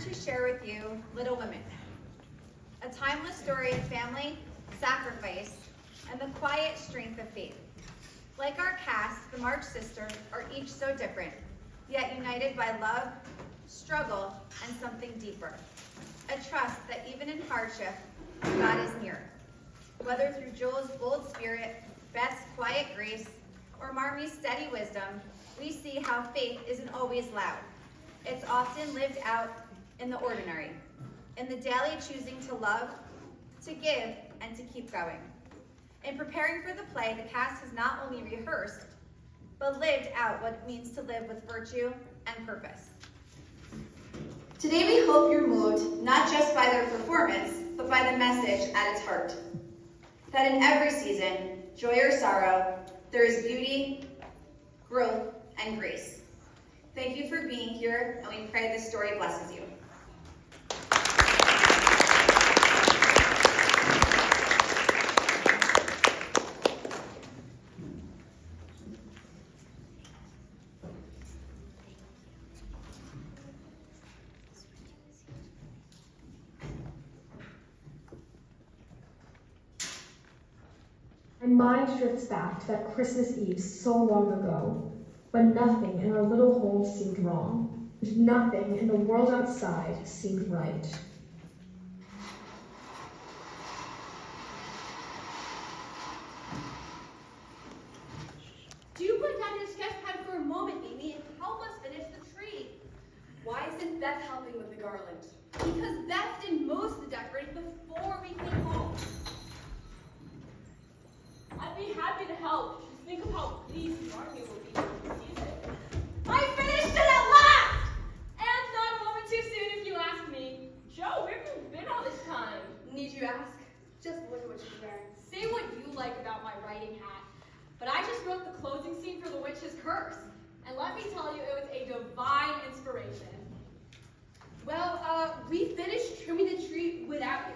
to share with you Little Women, a timeless story of family, sacrifice, and the quiet strength of faith. Like our cast, the March sisters are each so different, yet united by love, struggle, and something deeper. A trust that even in hardship, God is near. Whether through Joel's bold spirit, Beth's quiet grace, or Marmy's steady wisdom, we see how faith isn't always loud. It's often lived out in the ordinary, in the daily choosing to love, to give, and to keep going. In preparing for the play, the cast has not only rehearsed, but lived out what it means to live with virtue and purpose. Today we hope you're moved not just by their performance, but by the message at its heart. That in every season, joy or sorrow, there is beauty, growth, and grace. Thank you for being here, and we pray this story blesses you. My mind drifts back to that Christmas Eve so long ago, when nothing in our little home seemed wrong, and nothing in the world outside seemed right. Do you put down your sketch pad for a moment, Amy, and help us finish the tree? Why isn't Beth helping with the garland? Because Beth did most of the decorating before we came home. I'd be happy to help. Just think of how pleased Marmy will be when she sees it. I finished it at last! And not a moment too soon if you ask me. Joe, where have you been all this time? Need you ask? Just look at what she's wearing. Say what you like about my writing hat, but I just wrote the closing scene for The Witch's Curse. And let me tell you, it was a divine inspiration. Well, we finished trimming the tree without you.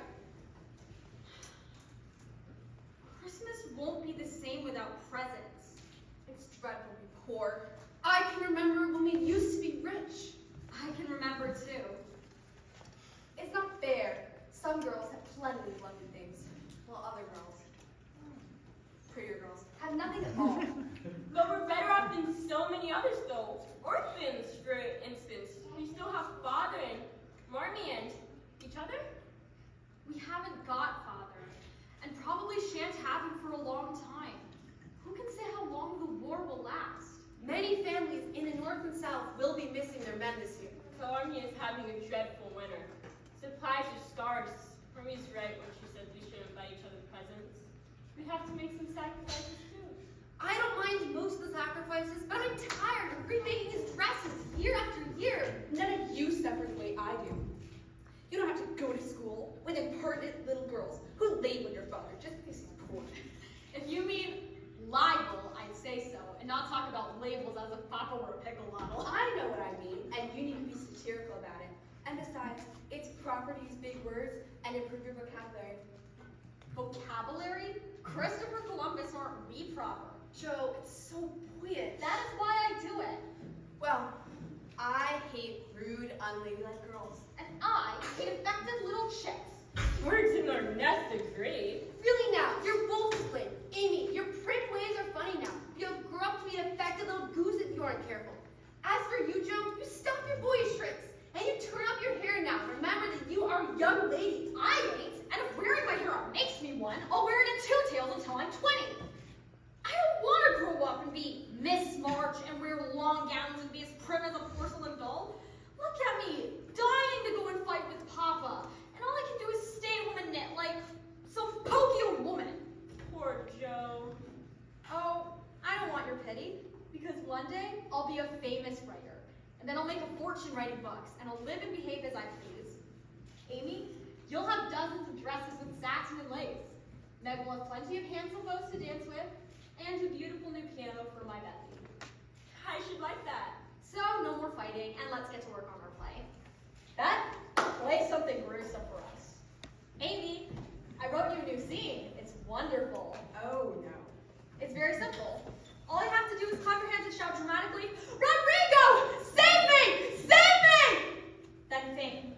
Christmas won't be the same without presents. It's dreadful to be poor. I can remember when we used to be rich. I can remember too. It's not fair. Some girls have plenty of lovely things, while other girls, prettier girls, have nothing at all. But we're better off than so many others though. Orphans, for instance. We still have father and Marmy and each other. We haven't got father, and probably shan't have him for a long time. Who can say how long the war will last? Many families in the North and South will be missing their men this year. The army is having a dreadful winter. Supplies are scarce. Marmy's right when she said we shouldn't buy each other presents. We have to make some sacrifices too. I don't mind most of the sacrifices, but I'm tired of remaking his dresses year after year. None of you suffer the way I do. You don't have to go to school with impertinent little girls who label your father just because he's poor. If you mean libel, I'd say so, and not talk about labels as if Papa were a pickle model. I know what I mean, and you need to be satirical about it. And besides, it's proper to use big words and improve your vocabulary. Vocabulary? Christopher Columbus aren't we proper. Joe, it's so weird. That is why I do it. Well, I hate rude, unladylike girls. And I hate affected little chicks. Words in their nest agree. Really now, you're both split. Amy, your prim ways are funny now. You'll grow up to be an affected little goose if you aren't careful. As for you, Joe, you stop your boyish tricks. And you turn up your hair now. Remember that you are a young lady. I ain't, and if wearing my hair out makes me one, I'll wear it in two tails until I'm 20. I don't want to grow up and be Miss March and wear long gowns and be as prim as a porcelain doll. Look at me, dying to go and fight with Papa, and all I can do is stay at home and knit like some pokey old woman. Poor Joe. Oh, I don't want your pity, because one day I'll be a famous writer, and then I'll make a fortune writing books, and I'll live and behave as I please. Amy, you'll have dozens of dresses with satin and lace. Meg will have plenty of handsome bows to dance with, and a beautiful new piano for my Bethany. I should like that. So, no more fighting, and let's get to work on our play. Beth, play something gruesome for us. Amy, I wrote you a new scene. It's wonderful. Oh, no. It's very simple. All you have to do is clap your hands and shout dramatically, "Rodrigo, save me! Save me!" Then thing.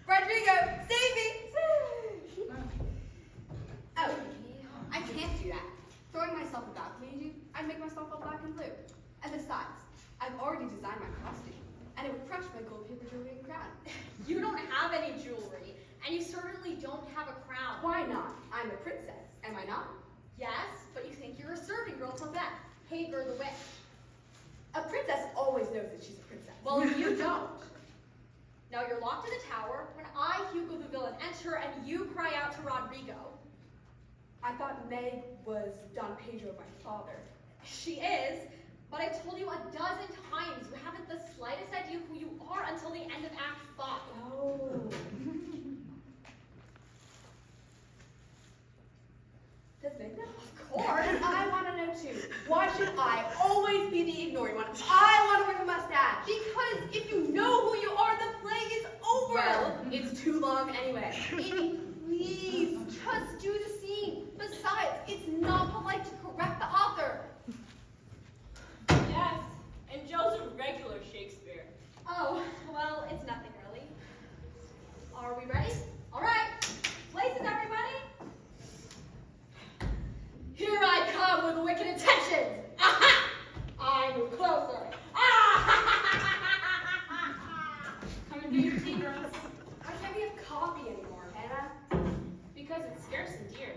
Rodrigo, save me! Oh, I can't do that. Throwing myself about made you, I'd make myself all black and blue. And besides, I've already designed my costume, and it would crush my gold paper jewelry and crown. You don't have any jewelry, and you certainly don't have a crown. Why not? I'm a princess, am I not? Yes, but you think you're a serving girl till then. Hagar the witch. A princess always knows that she's a princess. Well, you don't. Now you're locked in the tower when I, Hugo the villain, enter and you cry out to Rodrigo. I thought Meg was Don Pedro, my father. She is, but I told you a dozen times you haven't the slightest idea who you are until the end of Act 5. Oh. Does Meg know? Of course. And I want to know too. Why should I always be the ignored one? I want to wear a mustache. Because if you know who you are, the play is over. Well, it's too long anyway. Amy, please, just do the scene. Besides, it's not polite to correct the author. Yes, and Joe's a regular Shakespeare. Oh, well, it's nothing really. Are we ready? All right. Places, everybody. Here I come with wicked intentions. Aha! I move closer. Come and do your tea, girls. Why can't we have coffee anymore, Hannah? Because it's scarce and dear.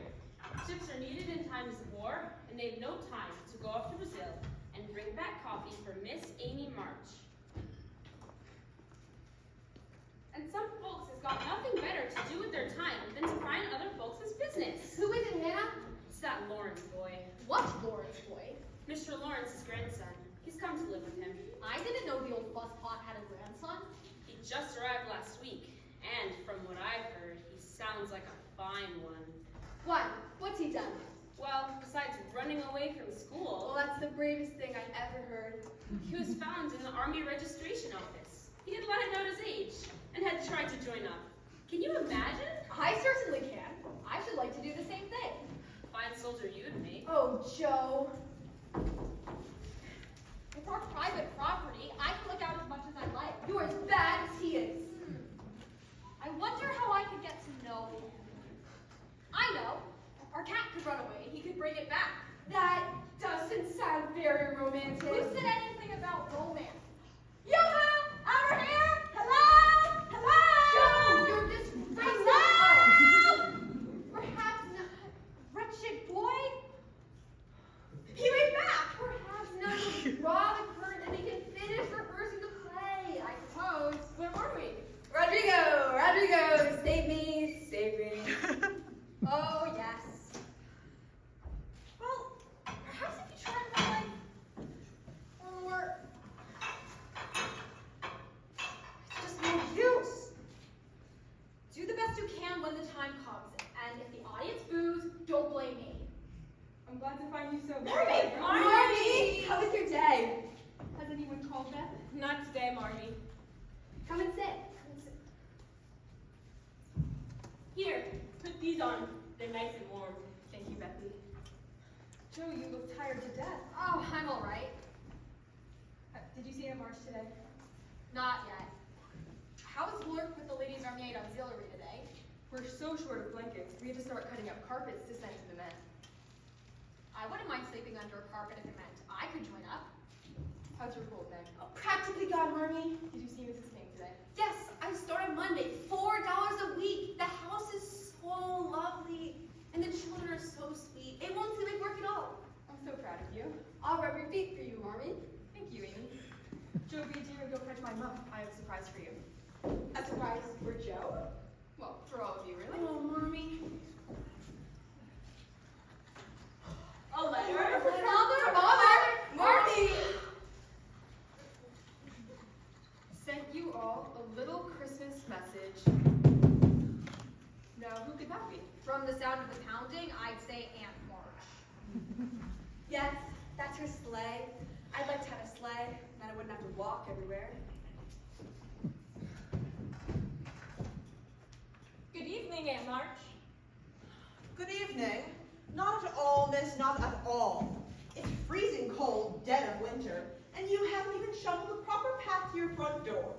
Ships are needed in times of war, and they've no time to go off to Brazil and bring back coffee for Miss Amy March. And some folks has got nothing better to do with their time than to pry in other folks' business. Who is it, Hannah? It's that Lawrence boy. What's Lawrence boy? Mr. Lawrence's grandson. He's come to live with him. I didn't know the old busspot had a grandson. He just arrived last week, and from what I've heard, he sounds like a fine one. Why? What's he done? Well, besides running away from school, Well, that's the bravest thing I've ever heard. he was found in the Army registration office. He had lied about his age and had tried to join up. Can you imagine? I certainly can. I should like to do the same thing. Fine soldier you'd make. Oh, Joe. It's our private property. I can look out as much as I like. You're as bad as he is. I wonder how I could get to know him. I know. Our cat could run away. He could bring it back. That doesn't sound very romantic. Who said anything about romance? Yoo-hoo! Over here! Hello! Hello! Joe, you're disgracing Hello! us. Perhaps not. Wretched boy? He made back. Perhaps now we'll draw the curtain and we can finish rehearsing the play, I suppose. Where were we? Rodrigo, save me, save me. Oh, yes. Well, perhaps if you try to run like... Or... It's just no use. Do the best you can when the time comes. And if the audience boos, don't blame me. I'm glad to find you so Marty! Marty! How was your day? Has anyone called Beth? Not today, Marty. Come and sit. Here, put these on. They're nice and warm. Thank you, Bethany. Joe, you look tired to death. Oh, I'm all right. Did you see him march today? Not yet. How was work with the Ladies Army Aid Auxiliary today? We're so short of blankets. We have to start cutting up carpets to send to the men. I wouldn't mind sleeping under a carpet if it meant I could join up. How's your cold, Meg? Oh, practically gone, Marmy. Did you see Mrs. King today? Yes, I started Monday. $4 a week. The house is so lovely, and the children are so sweet. It won't seem like work at all. I'm so proud of you. I'll rub your feet for you, Marmy. Thank you, Amy. Joe, be dear, go fetch my muff. I have a surprise for you. A surprise for Joe? Well, for all of you, really. Oh, Marmy. A letter? Father! Marty! Sent you all a little Christmas message. Now, who could that be? From the sound of the pounding, I'd say Aunt March. Yes, that's her sleigh. I'd like to have a sleigh, then I wouldn't have to walk everywhere. Good evening, Aunt March. Good evening. Not at all, miss, not at all. It's freezing cold, dead of winter, and you haven't even shoveled the proper path to your front door.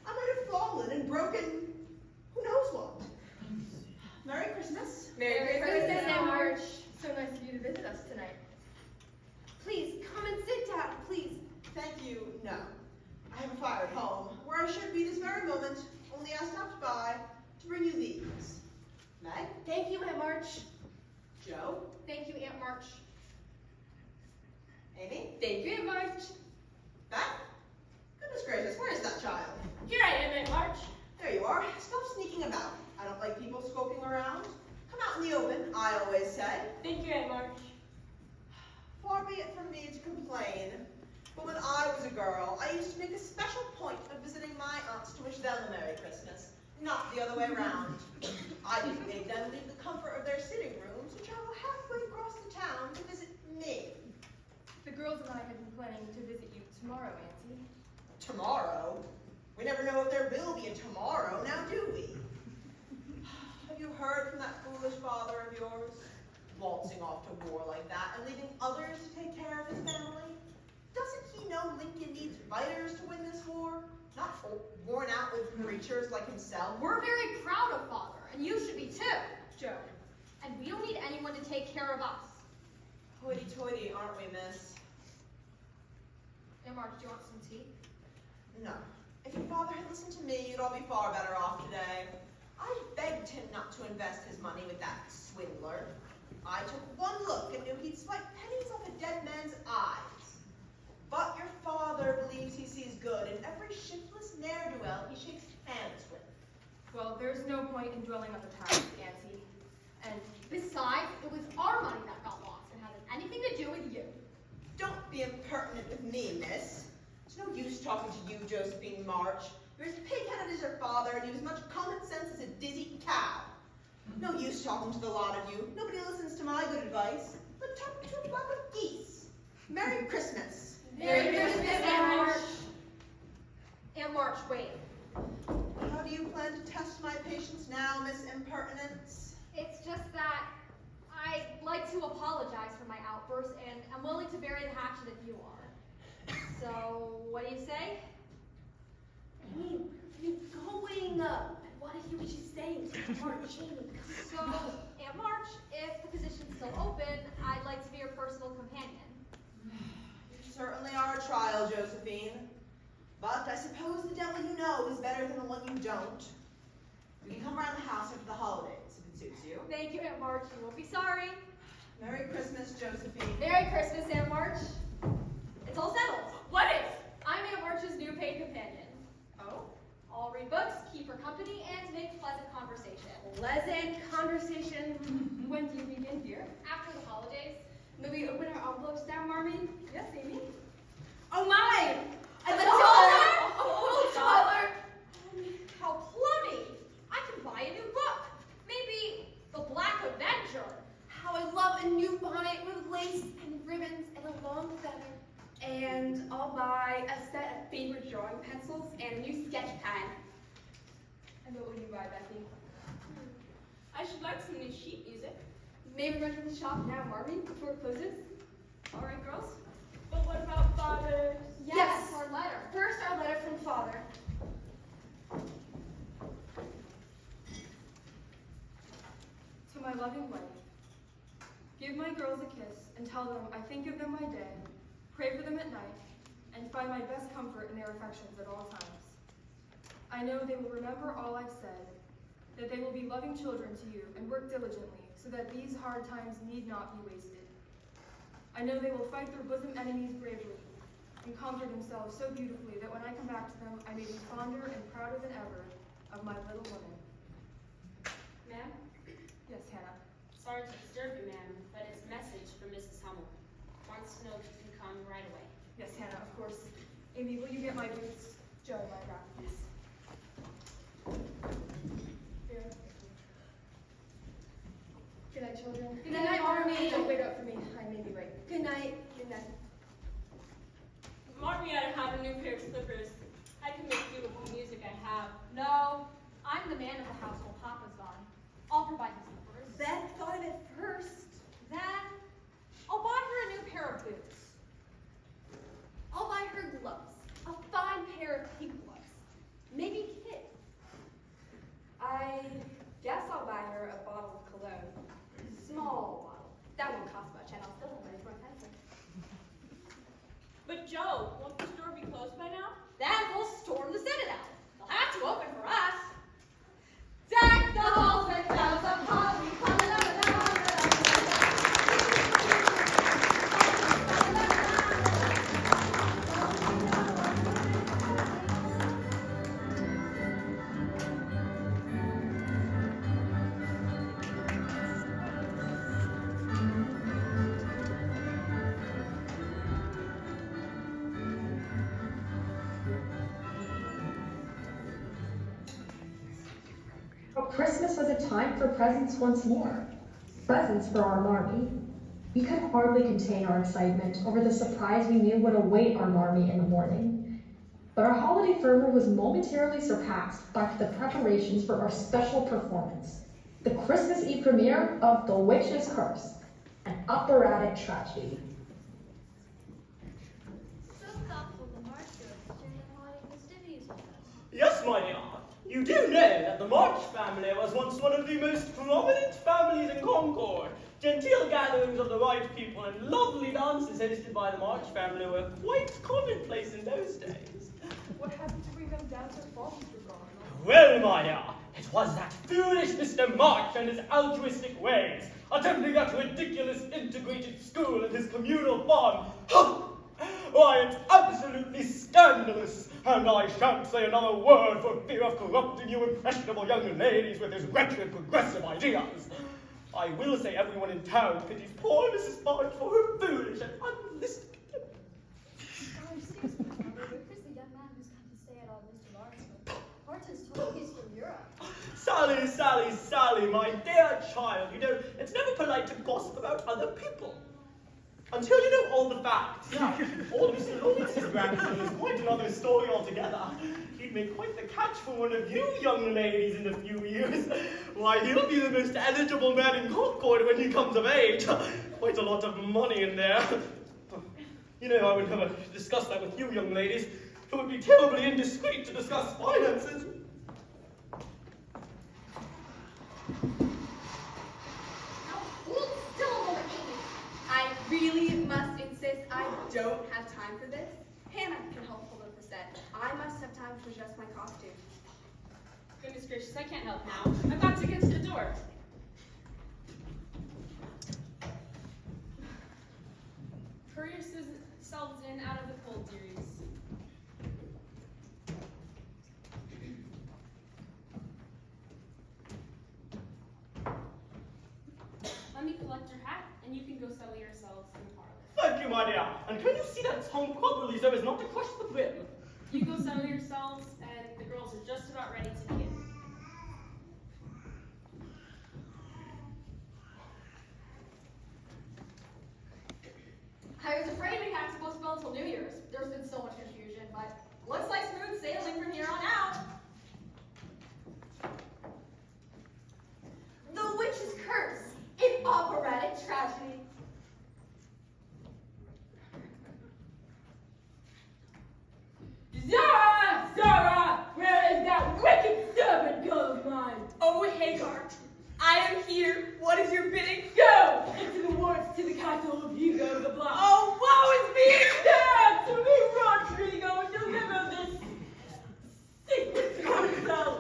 I might have fallen and broken who knows what. Merry Christmas. Merry Christmas, Aunt March. So nice of you to visit us tonight. Please, come and sit down, please. Thank you, no. I have a fire at home, where I should be this very moment, only I stopped by to bring you these. Meg? Thank you, Aunt March. Joe? Thank you, Aunt March. Amy? Thank you, Aunt March. Beth? Goodness gracious, where is that child? Here I am, Aunt March. There you are. Stop sneaking about. I don't like people skulking around. Come out in the open, I always say. Thank you, Aunt March. Far be it from me to complain, but when I was a girl, I used to make a special point of visiting my aunts to wish them a Merry Christmas, not the other way around. I didn't make them leave the comfort of their sitting rooms to travel halfway across the town to visit me. The girls and I have been planning to visit you tomorrow, Auntie. Tomorrow? We never know if there will be a tomorrow, now do we? Have you heard from that foolish father of yours? Waltzing off to war like that and leaving others to take care of his family? Doesn't he know Lincoln needs fighters to win this war? Not worn out with preachers like himself? We're very proud of Father, and you should be too. Joe. And we don't need anyone to take care of us. Hoity-toity, aren't we, miss? Aunt March, do you want some tea? No. If your father had listened to me, you'd all be far better off today. I begged him not to invest his money with that swindler. I took one look and knew he'd swipe pennies off a dead man's eyes. But your father believes he sees good in every shiftless ne'er-do-well he shakes hands with. Well, there's no point in dwelling on the past, Auntie. And Besides, it was our money that got lost and hasn't anything to do with you. Don't be impertinent with me, miss. It's no use talking to you, Josephine March. You're as pig-headed as your father, and you've as much common sense as a dizzy cow. No use talking to the lot of you. Nobody listens to my good advice. But talk to a flock of geese. Merry Christmas. Merry Christmas, Aunt March. Aunt March, wait. How do you plan to test my patience now, Miss Impertinence? It's just that I'd like to apologize for my outburst, and I'm willing to bury the hatchet if you are. So, what do you say? Amy, you're going up. I want to hear what she's saying. March, Amy. So, Aunt March, if the position's still open, I'd like to be your personal companion. You certainly are a trial, Josephine. But I suppose the devil you know is better than the one you don't. We can come around the house after the holidays, if it suits you. Thank you, Aunt March. You won't be sorry. Merry Christmas, Josephine. Merry Christmas, Aunt March. It's all settled. What is? I'm Aunt March's new paid companion. Oh? I'll read books, keep her company, and make pleasant conversation. Pleasant conversation. When do you begin, dear? After the holidays, May we open our envelopes now, Marmy? Yes, Amy? Oh my! A dollar? Oh, dollar! how plummy! I can buy a new book. Maybe The Black Avenger. How I love a new bonnet with lace and ribbons and a long feather. And I'll buy a set of favorite drawing pencils and a new sketch pad. And what will you buy, Becky? I should like some new sheet music. Maybe run to the shop now, Marmy, before it closes? All right, girls. But what about Father? Yes. Our letter. First, our letter from Father. To my loving wife, give my girls a kiss and tell them I think of them by day, pray for them at night, and find my best comfort in their affections at all times. I know they will remember all I've said, that they will be loving children to you and work diligently so that these hard times need not be wasted. I know they will fight their bosom enemies bravely and conquer themselves so beautifully that when I come back to them, I may be fonder and prouder than ever of my little woman. Ma'am? Yes, Hannah. Sorry to disturb you, ma'am, but it's a message from Mrs. Hummel. Wants to know if you can come right away. Yes, Hannah, of course. Amy, will you get my boots? Joe, my wrap, please. Here. Good night, children. Good night, Marmy. Don't wait up for me. I may be late. Good night. Good night. Marmy ought to have a new pair of slippers. I can make do with the music I have. No, I'm the man of the house while Papa's gone. I'll provide the slippers. Beth thought of it first. Then, I'll buy her a new pair of boots. alone. Small bottle. That won't cost much, and I'll still have money for my pencil. But Joe, won't the store be closed by now? Then we'll storm the Citadel. They'll have to open for us. Deck the halls with bells of holly. But Christmas was a time for presents once more. Presents for our Marmee. We could hardly contain our excitement over the surprise we knew would await our Marmee in the morning. But our holiday fervor was momentarily surpassed by the preparations for our special performance, the Christmas Eve premiere of The Witch's Curse, an operatic tragedy. So thoughtful the March goes during the holiday festivities with us. Yes, my dear. You do know that the March family was once one of the most prominent families in Concord. Genteel gatherings of the right people and lovely dances hosted by the March family were quite commonplace in those days. What happened to bring them down to Foster Garden? Well, my dear, it was that foolish Mr. March and his altruistic ways, attempting that ridiculous integrated school and his communal farm. Why, it's absolutely scandalous, and I shan't say another word for fear of corrupting you impressionable young ladies with his wretched progressive ideas. I will say everyone in town pities poor Mrs. March for her foolish and unrealistic attempts. Oh, excuse me, Mother, but Chris, the young man who's come to stay at all Mr. Lawrence. Horton's told me he's from Europe. Sally, Sally, Sally, my dear child, you know, it's never polite to gossip about other people. Until you know all the facts. All Mr. Lawrence's grandson is quite another story altogether. He'd make quite the catch for one of you young ladies in a few years. Why, he'll be the most eligible man in Concord when he comes of age. Quite a lot of money in there. You know, I would never discuss that with you young ladies. It would be terribly indiscreet to discuss finances. I really must insist I don't have time for this. Hannah can help pull up the set. I must have time to adjust my costume. Goodness gracious, I can't help now. I've got to get to the door. Hurry yourselves in out of the cold, dearies. Let me collect your hat, and you can go settle yourselves in the parlor. Thank you, my dear. And can you see that tongue properly so as not to crush the brim? You go settle yourselves, and the girls are just about ready to begin. I was afraid we'd have to postpone until New Year's. There's been so much confusion, but looks like smooth sailing from here on out. The Witch's Curse, an operatic tragedy. Zara! Zara! Where is that wicked servant girl of mine? Oh, Hagar, I am here. What is your bidding? Go! Into the woods to the castle of Hugo the Black. Oh, woe is me! Stand to me, Rodrigo, and deliver this secret to yourself.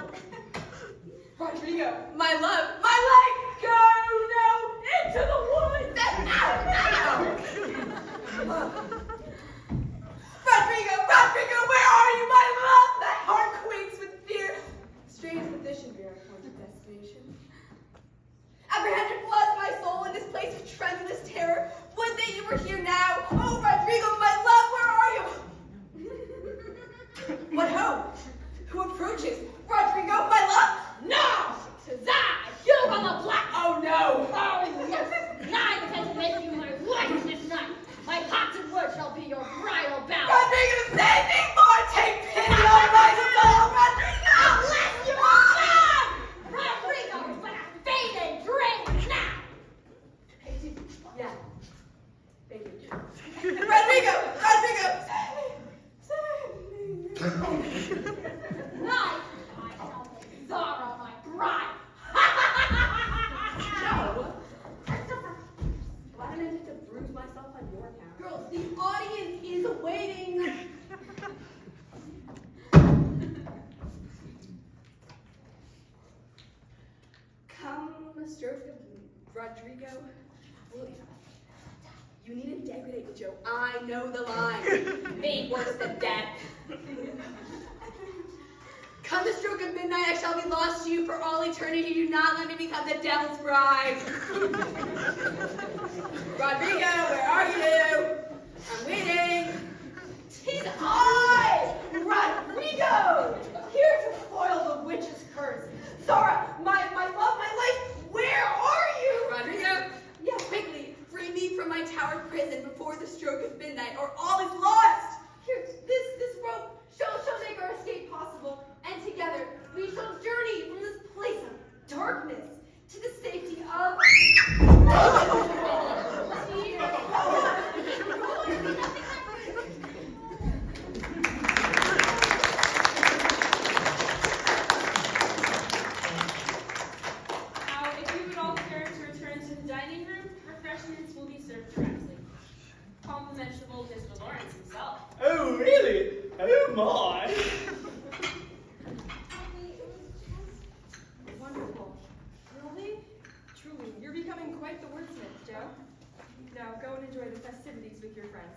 Rodrigo, my love, my life! Go now into the woods! Rodrigo, where are you, my love? My heart quakes with fear. Strange that this should be our point of destination. Apprehension floods my soul in this place of tremulous terror. Would that you were here now. Oh, Rodrigo, my love, where are you? What hope? Who approaches? Rodrigo, my love? No! 'Tis I, Hugo the Black! Oh, no. Oh, yes! I intend to make you my wife this night. My haunted word shall be your bridal bound. Rodrigo, save me, Lord! Take pity on my soul, Rodrigo! Unless you are dead! Rodrigo is but a faded dream now! Yeah. Thank you. Rodrigo! Save me! Night I shall make Zara my bride! Ha ha ha ha ha ha! stroke of Rodrigo? Well, you needn't degradate, Joe. I know the line. Made worse than death. Come the stroke of midnight, I shall be lost to you for all eternity. Do not let me become the devil's bride. Rodrigo, where are you? I'm waiting. 'Tis I, Rodrigo, here to foil the witch's curse. Zara, my love, my life, where are you? Rodrigo, Yes. quickly, free me from my tower prison before the stroke of midnight, or all is lost. Here, this rope shall make our escape possible, and together we shall journey from this place of darkness to the safety of. Now, if you would all care to return to the dining room, refreshments will be served directly. Complimentary of old Mr. Lawrence himself. Oh, really? Oh, my. Wonderful. Really? Truly, you're becoming quite the wordsmith, Joe. Now go and enjoy the festivities with your friends.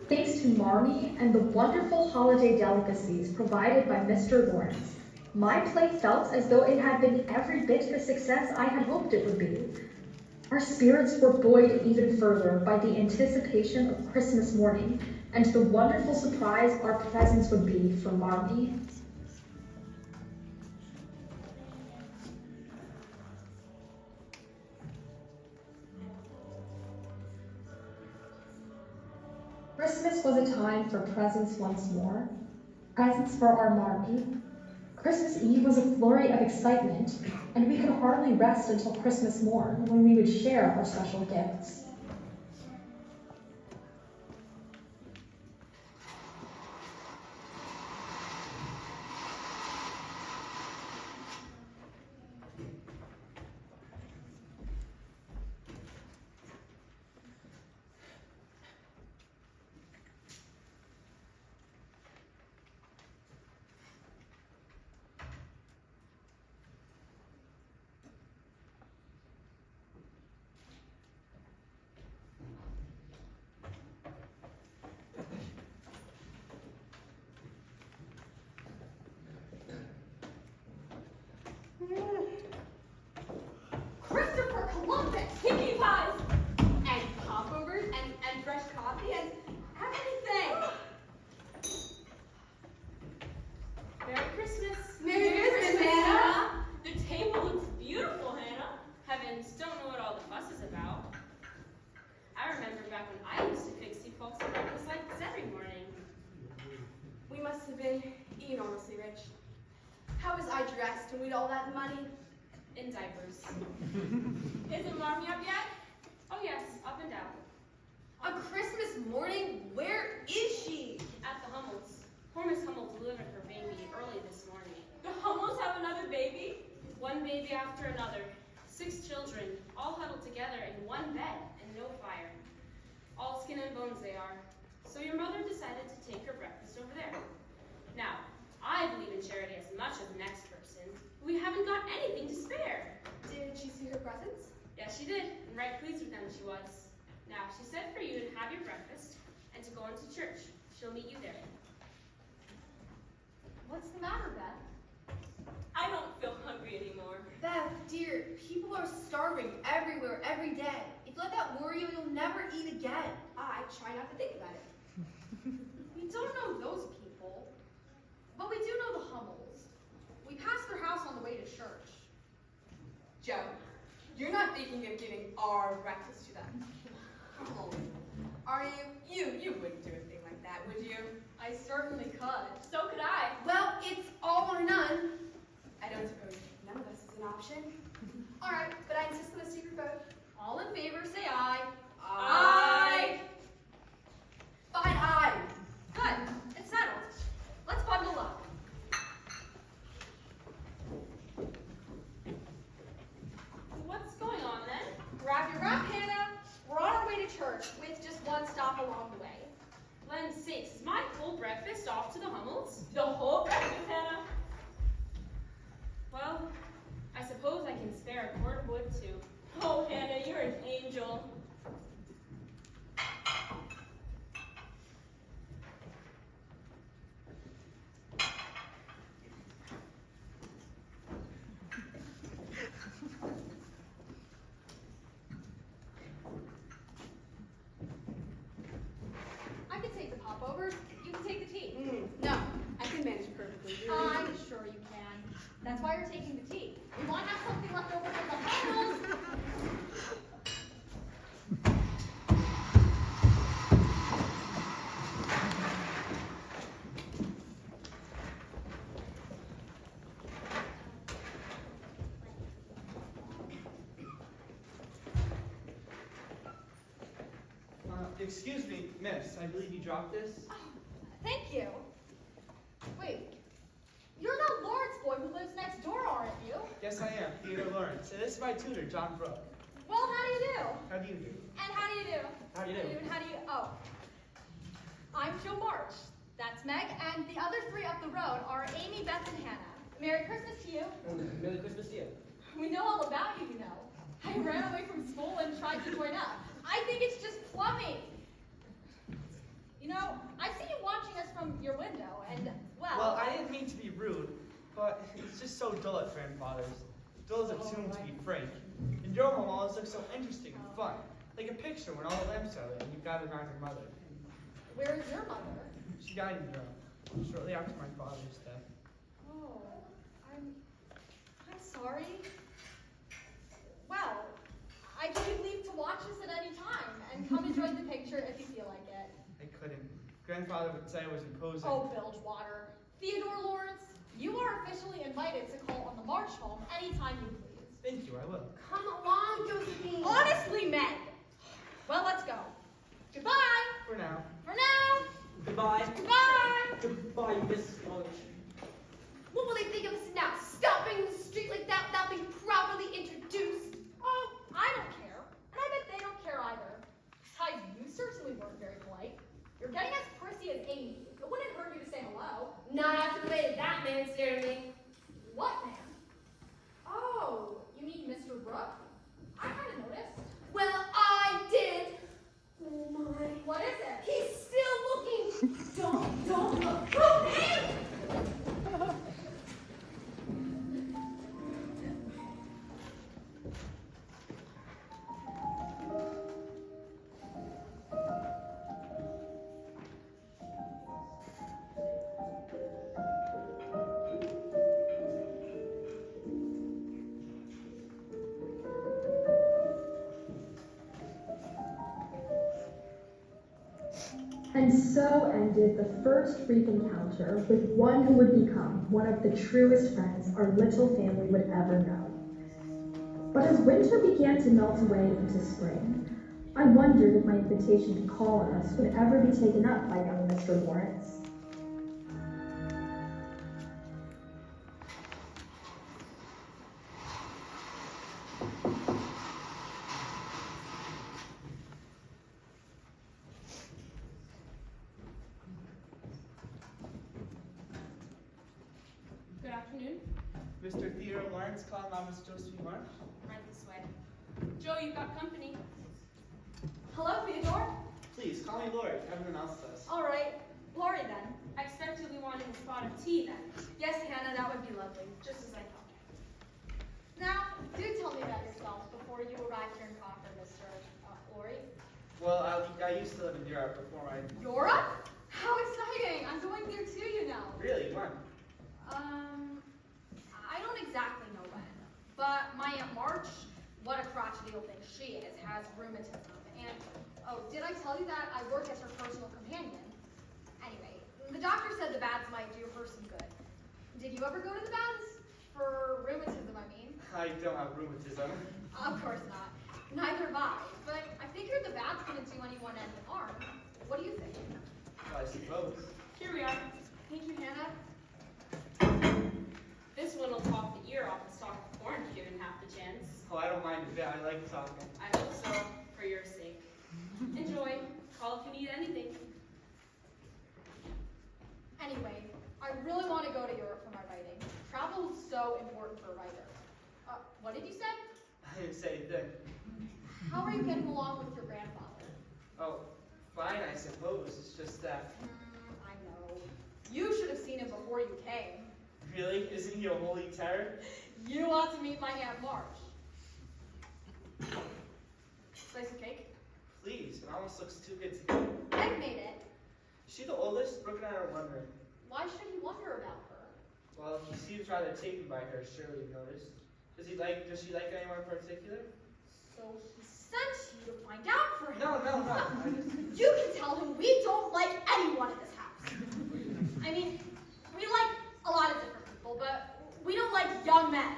Thanks to Marmee and the wonderful holiday delicacies provided by Mr. Lawrence, my play felt as though it had been every bit the success I had hoped it would be. Our spirits were buoyed even further by the anticipation of Christmas morning and the wonderful surprise our presents would be for Marmee. Christmas was a time for presents once more. Presents for our Marmee. Christmas Eve was a flurry of excitement, and we could hardly rest until Christmas morn, when we would share our special gifts. Christopher Columbus! Pinkie pies! And popovers and fresh coffee and everything! Merry Christmas. Merry Christmas, Hannah! The table looks beautiful, Hannah. Heavens, don't know what all the fuss is about. I remember back when I used to fix you folks a breakfast like this every morning. We must have been enormously rich. How was I dressed and we'd all that money? In diapers. Isn't Mommy up yet? Oh yes, up and down. On Christmas morning? Where is she? At the Hummels. Poor Miss Hummel delivered her baby early this morning. The Hummels have another baby? One baby after another. 6 children, all huddled together in one bed and no fire. All skin and bones they are. So your mother decided to take her breakfast over there. Now, I believe in charity as much as the next person. We haven't got anything to spare. Did she see her presents? Yes, she did, and right pleased with them she was. Now, she said for you to have your breakfast and to go into church. She'll meet you there. What's the matter, Beth? I don't feel hungry anymore. Beth, dear, people are starving everywhere, every day. If you let that worry you, you'll never eat again. I try not to think about it. We don't know those people, but we do know the Hummels. We passed their house on the way to church. Joe, you're not thinking of giving our breakfast to them. Are would you? I certainly could. So could I. Well, it's all or none. I don't suppose none of us is an option. All right, but I insist on a secret vote. All in favor, say aye. Aye. Fine, aye. Good. It's settled. Let's bundle up. What's going on then? Grab your wrap, Hannah. We're on our way to church with just one stop along the way. Len's sakes, is my whole breakfast off to the Hummels? The whole breakfast, Hannah. Well, I suppose I can spare a cord of wood too. Oh, Hannah, you're an angel. I can take the popovers. You can take the tea. No, I can manage perfectly. I'm sure you can. That's why you're taking the tea. We want to have something left over for the Hummels. Excuse me, miss. I believe you dropped this. Thank you. Wait, you're the Lawrence boy who lives next door, aren't you? Yes, I am, Theodore Lawrence. And this is my tutor, John Brooke. Well, how do you do? How do you do? And how do you do? How do you do? And how do you? Oh, I'm Joe March. That's Meg, and the other three up the road are Amy, Beth, and Hannah. Merry Christmas to you. Merry Christmas to you. We know all about you, you know. I ran away from school and tried to join up. I think it's just plumbing. You know, I see you watching us from your window, and, Well, I didn't mean to be rude, but it's just so dull at grandfather's. Dull as a tomb, to be frank. And your home always looks so interesting and fun. Like a picture when all the lamps are lit and you gather around your mother. Where is your mother? She died in Rome, shortly after my father's death. Oh, I'm sorry. Well, I give you leave to watch us at any time, and come enjoy the picture if you feel like it. I couldn't. Grandfather would say I was imposing. Oh, Bilgewater. Theodore Lawrence, you are officially invited to call on the March home anytime you please. Thank you, I will. Come along, Josephine. Honestly, Meg. Well, let's go. Goodbye. For now. For now. Goodbye. Goodbye. Goodbye, Miss Lawrence. What will they think of us now? Stopping in the street like that without being properly introduced? Oh, I don't care. And I bet they don't care either. Besides, you certainly weren't very polite. You're getting as prissy as Amy. It wouldn't hurt you to say hello. Not after the way that man stared at me. What man? Oh, you mean Mr. Brooke? I kind of noticed. Well, I did. Oh my. What is it? He's still looking. Don't look. Oh, hey! And so ended the first brief encounter with one who would become one of the truest friends our little family would ever know. But as winter began to melt away into spring, I wondered if my invitation to call on us would ever be taken up by young Mr. Lawrence. Good afternoon. Mr. Theodore Lawrence calling on Miss Josephine March. Right this way. Joe, you've got company. Hello, Theodore. Please, call me Lori. Everyone else does. All right. Lori, then. I expect you'll be wanting a spot of tea then. Yes, Hannah, that would be lovely. Just as I thought. Now, do tell me about yourself before you arrived here in Concord, Mr. Lori. Well, I used to live in Europe before I... Europe? How exciting! I'm going there too, you know. Really? When? I don't exactly know when, but my Aunt March, what a crotchety old thing she is, has rheumatism. And, oh, did I tell you that I work as her personal companion? The doctor said the baths might do her some good. Did you ever go to the baths? For rheumatism, I mean. I don't have rheumatism. Of course not. Neither have I. But I figured the baths couldn't do anyone any harm. What do you think? I suppose. Here we are. Thank you, Hannah. This one will talk the ear off a stalk of corn given half the chance. Oh, I don't mind a bit. I like talking. I hope so, for your sake. Enjoy. Call if you need anything. Anyway, I really want to go to Europe for my writing. Travel is so important for a writer. What did you say? I didn't say a thing. How are you getting along with your grandfather? Oh, fine, I suppose. It's just that. I know. You should have seen him before you came. Really? Isn't he a holy terror? You ought to meet my Aunt March. Slice of cake? Please, it almost looks too good to go. Ed made it. Is she the oldest? Brooke and I are wondering. Why should he wonder about her? Well, he seems rather taken by her, surely you've noticed. Does she like anyone in particular? So he sent you to find out for him. No. I just... You can tell him we don't like anyone in this house. I mean, we like a lot of different people, but we don't like young men.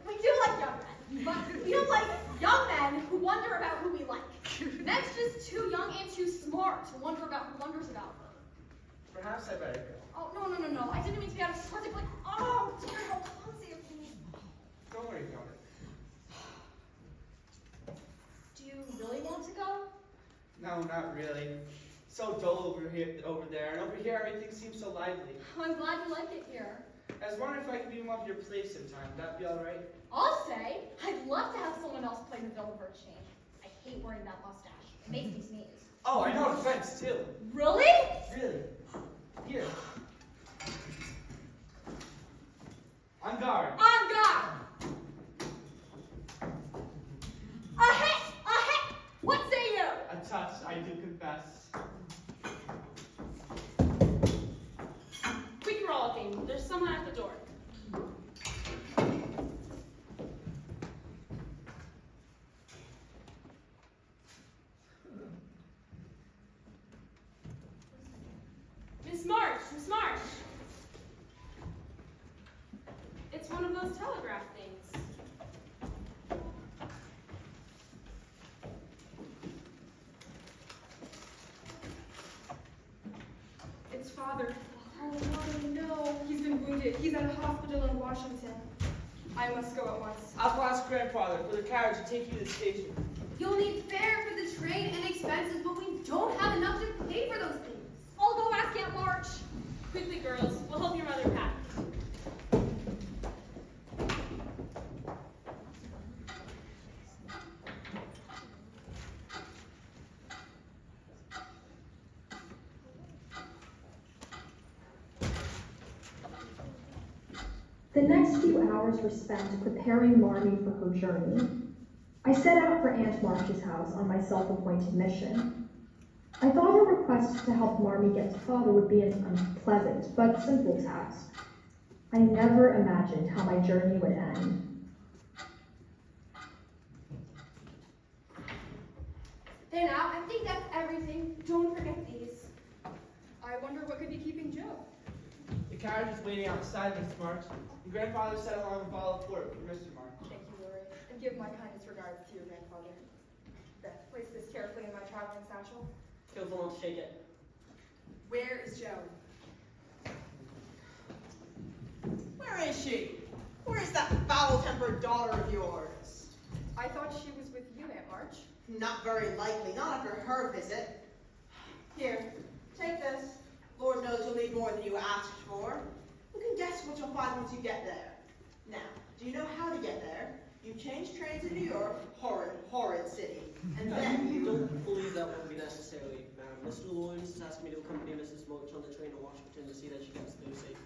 We do like young men, but we don't like young men who wonder about who we like. Meg's just too young and too smart to wonder about who wonders about her. Perhaps I better go. Oh, no. I didn't mean to be out of subject. Like, oh, dear, how clumsy of me. Don't worry about it. Do you really want to go? No, not really. So dull over there, and over here everything seems so lively. I'm glad you like it here. I was wondering if I could be one of your plays sometime. Would that be all right? I'll say, I'd love to have someone else play the villain for a change. I hate wearing that mustache. It makes me sneeze. Oh, I know French too. Really? Really? Here. On guard. On guard! Ahet! What say you? A touch, I do confess. Quick rollicking. There's someone at the door. Miss March! It's one of those telegraph things. It's father. Oh no, he's been wounded. He's at a hospital in Washington. I must go at once. I'll ask grandfather for the carriage to take you to the station. You'll need fare for the train and expenses, but we don't have enough to pay for those things. I'll go ask Aunt March. Quickly, girls. We'll help your mother pack. The next few hours were spent preparing Marmee for her journey. I set out for Aunt March's house on my self-appointed mission. I thought a request to help Marmee get to father would be an unpleasant but simple task. I never imagined how my journey would end. There now, I think that's everything. Don't forget these. I wonder what could be keeping Joe. The carriage is waiting outside, Miss March. Your grandfather sent along a bottle of port for Mr. March. Thank you, Lori, and give my kindest regards to your grandfather. Beth, place this carefully in my traveling satchel. Careful not to shake it. Where is Joe? Where is she? Where is that foul-tempered daughter of yours? I thought she was with you, Aunt March. Not very likely, not after her visit. Here, take this. Lord knows you'll need more than you asked for. Who can guess what you'll find once you get there? Now, do you know how to get there? You change trains in New York, horrid city, and then I don't believe that will be necessary, ma'am. Mr. Lawrence has asked me to accompany Mrs. March on the train to Washington to see that she gets there safely.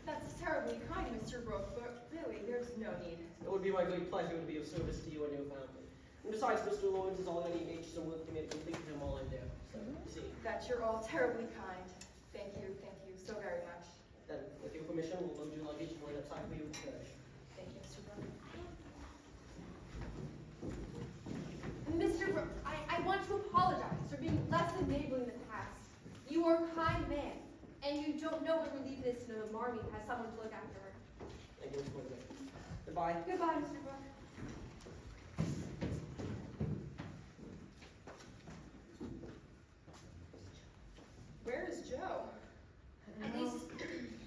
That's terribly kind, Mr. Brooke, but really, there's no need. It would be my great pleasure to be of service to you and your family. And besides, Mr. Lawrence has already engaged some work to me to complete him while I'm there. So, you see. That you're all terribly kind. Thank you so very much. Then, with your permission, we'll load your luggage and wait outside for you to finish. Thank you, Mr. Brooke. Mr. Brooks, I want to apologize for being less than neighborly in the past. You You are a kind man, and you don't know when we leave this to Marmee has someone to look after her. Thank you, Miss Woodley. Goodbye. Goodbye, Mr. Brooke. Where is Joe? At least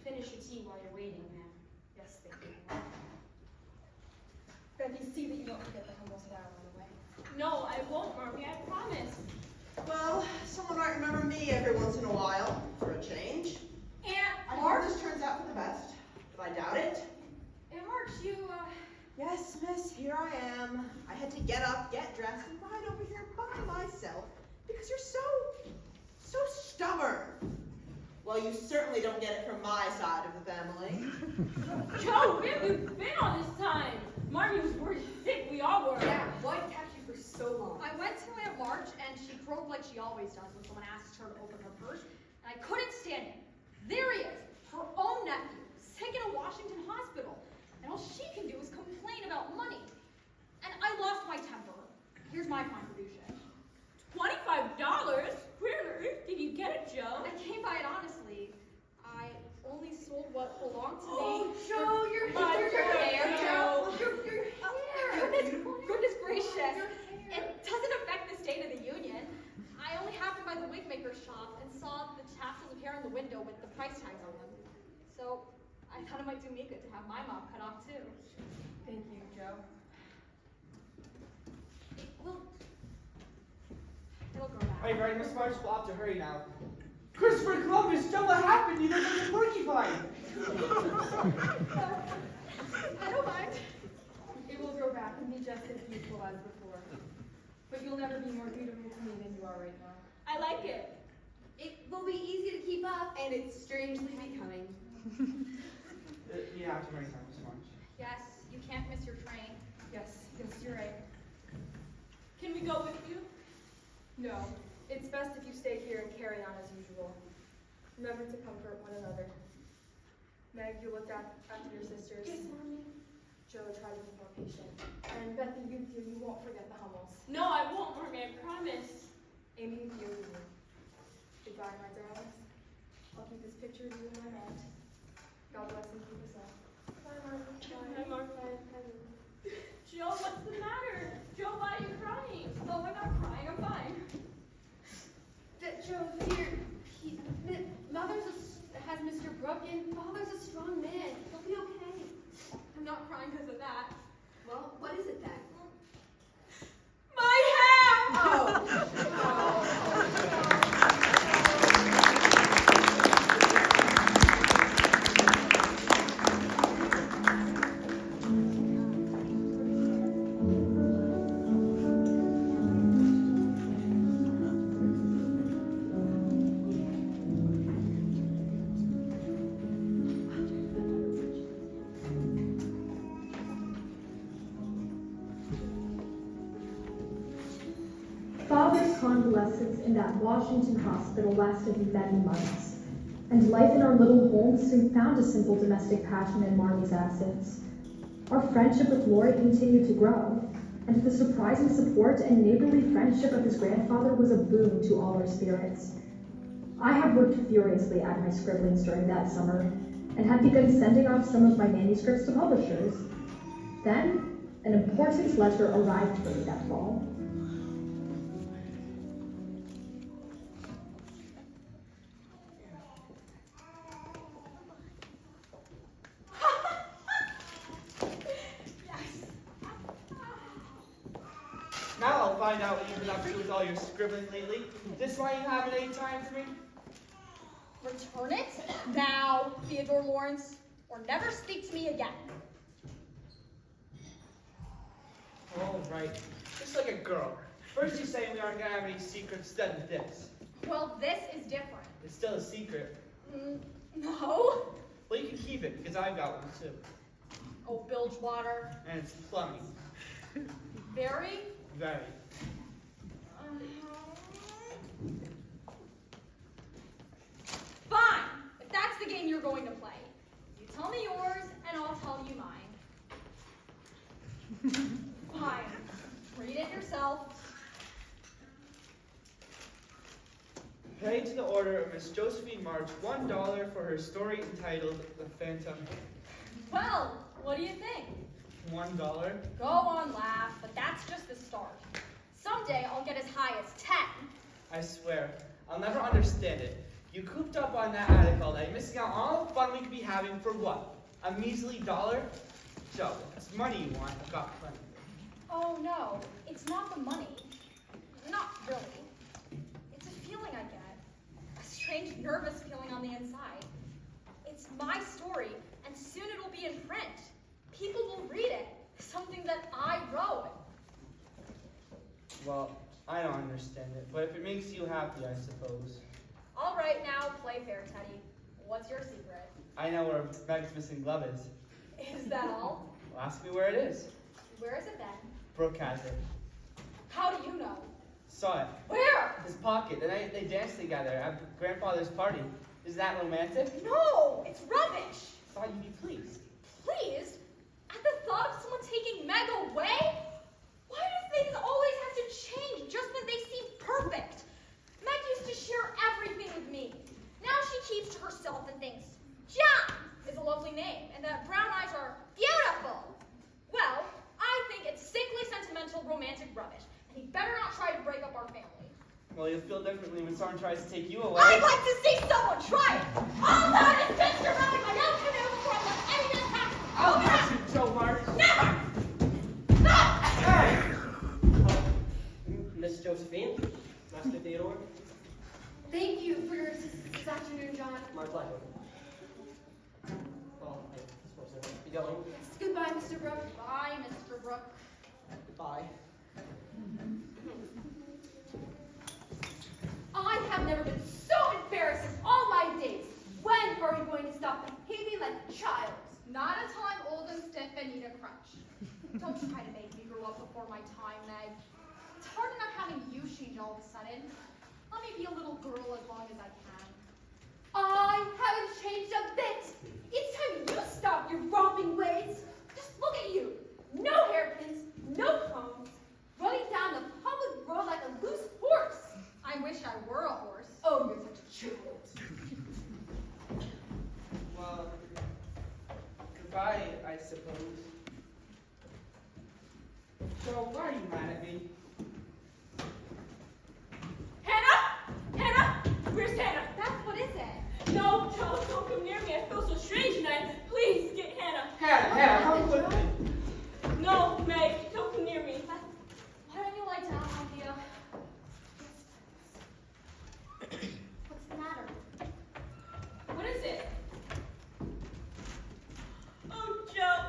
finish your tea while you're waiting, ma'am. Yes, thank you. Becky, see that you don't forget the humble flower on the way. No, I won't, Marmee, I promise. Well, someone might remember me every once in a while, for a change. I hope this turns out for the best, but I doubt it. And Mark, you, Yes, miss, here I am. I had to get up, get dressed, and ride over here by myself, because you're so stubborn. Well, you certainly don't get it from my side of the family. Joe, where have you been all this time? Marmee was worried sick, we all were. yeah, what kept you for so long? I went to Aunt March, and she croaked like she always does when someone asks her to open her purse, and I couldn't stand it. There he is, her own nephew, sick in a Washington hospital, and all she can do is complain about money. And I lost my temper. Here's my contribution. $25? Where on earth did you get it, Joe? I came by it honestly. I only sold what belonged to Oh, me. Joe, your hair, Joe. Your hair. Goodness gracious. It doesn't affect the state of the union. I only happened by the wig maker's shop and saw the tassels of hair in the window with the price tags on them. So I thought it might do me good to have my mop cut off too. Thank you, Joe. It'll grow back. All right, right, Miss March, we'll have to hurry now. Christopher Columbus, Joe, what happened? You look like a porcupine. I don't mind. It will grow back and be just as beautiful as before. But you'll never be more beautiful to me than you are right now. I like it. It will be easy to keep up, and it's strangely becoming. You have to hurry now, Miss March. Yes, you can't miss your train. Yes, you're right. Can we go with you? No, it's best if you stay here and carry on as usual. Remember to comfort one another. Meg, you looked after your sisters. Yes, Mommy. Joe, try to be more patient. And Bethany, you won't forget the Hummels. No, I won't, Marmee, I promise. Amy, you. Goodbye, my darlings. I'll keep this picture of you in my mind. God bless and keep us all. Bye, Mark. Hi, Mark. Joe, what's the matter? Joe, why are you crying? Oh, I'm not crying, I'm fine. Joe, dear, has Mr. Brooke, and Father's a strong man. He'll be okay. I'm not crying because of that. Well, what is it then? My hair! Father's convalescence in that Washington hospital lasted many months, and life in our little home soon found a simple domestic passion in Marmie's absence. Our friendship with Lori continued to grow, and the surprising support and neighborly friendship of his grandfather was a boon to all our spirits. I had worked furiously at my scribblings during that summer, and had begun sending off some of my manuscripts to publishers. Then, an important letter arrived for me that fall. Now I'll find out what you've been up to with all your scribbling lately. Is this why you haven't any time for me? Return it now, Theodore Lawrence, or never speak to me again. All right. Just like a girl. First you say we aren't gonna have any secrets, then this. Well, this is different. It's still a secret. No. Well, you can keep it, because I've got one too. Oh, bilge water. And it's plumbing. Very. Very. Fine. If that's the game you're going to play. You tell me yours, and I'll tell you mine. Fine. Read it yourself. Pay to the order of Miss Josephine March $1 for her story entitled The Phantom. Well, what do you think? $1? Go on, laugh, but that's just the start. Someday I'll get as high as 10. I swear, I'll never understand it. You cooped up on that attic all day, missing out on all the fun we could be having for what? A measly $1? Joe, if it's money you want, I've got plenty. Oh no, it's not the money. Not really. It's a feeling I get. A strange nervous feeling on the inside. It's my story, and soon it'll be in print. People will read it. Something that I wrote. Well, I don't understand it, but if it makes you happy, I suppose. All right, now play fair, Teddy. What's your secret? I know where Meg's missing glove is. Is that all? Well, ask me where it is. Where is it then? Brooke has it. How do you know? Saw it. Where? His pocket. The night they danced together at grandfather's party. Is that romantic? No, it's rubbish. Thought you'd be pleased. Pleased? At the thought of someone taking Meg away? Why do things always have to change just when they seem perfect? Meg used to share everything with me. Now she keeps to herself and thinks John is a lovely name and that brown eyes are beautiful. Well, I think it's sickly, sentimental, romantic rubbish, and he better not try to break up our family. Well, you'll feel differently when someone tries to take you away. I'd like to see someone try it! I'll not as Mr. Rowdy my own canoe before I let anyone attack me! I'll catch you, Joe March. Never! Stop! Hey! Miss Josephine, Master Theodore, Thank you for your assistance this afternoon, John. my pleasure. Well, I suppose I won't be going. Yes, goodbye, Mr. Brooke. Bye, Mr. Brooke. Goodbye. I have never been so embarrassed in all my days. When are we going to stop behaving like a child? Not until I'm old and stiff and need a crutch. Don't try to make me grow up before my time, Meg. It's hard enough having you change all of a sudden. Let me be a little girl as long as I can. I haven't changed a bit. It's time you stop your romping ways. Just look at you. No hairpins, no combs, running down the public road like a loose horse. I wish I were a horse. Oh, you're such a child. Well, goodbye, I suppose. Joe, why are you mad at me? Hannah! Hannah! Where's Hannah? That's what is it? No, Joe, don't come near me. I feel so strange tonight. Please get Hannah. Hannah, how quickly? No, Meg, don't come near me. Why don't you lie down, Althea? What's the matter? What is it? Oh, Joe.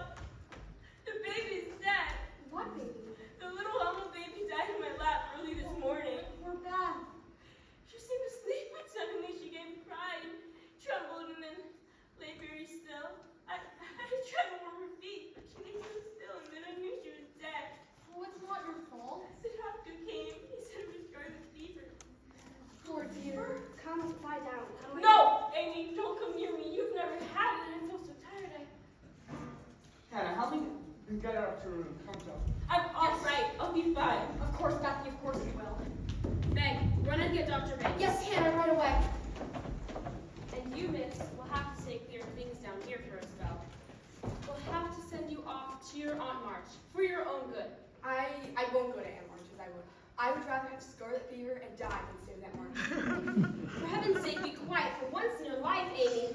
The baby's dead. What baby? The little humble baby died in my lap early this morning. Poor Beth. She seemed asleep, but suddenly she gave a cry and trembled and then lay very still. I tried to warm her feet, but she lay so still, and then I knew she was dead. Oh, it's not your fault. The doctor came. He said it was scarlet fever. Poor dear. Come lie down. No, Amy, don't come near me. You've never had it, and I feel so tired. Hannah, help me get her up to her room. Come, Joe. I'm all right. I'll be fine. Of course, Bethy, of course you will. Meg, run and get Dr. Banks. Yes, Hannah, right away. And you, miss, will have to take your things down here for a spell. We'll have to send you off to your Aunt March for your own good. I won't go to Aunt March's, I would rather have scarlet fever and die than stay with Aunt March. For heaven's sake, be quiet for once in your life, Amy.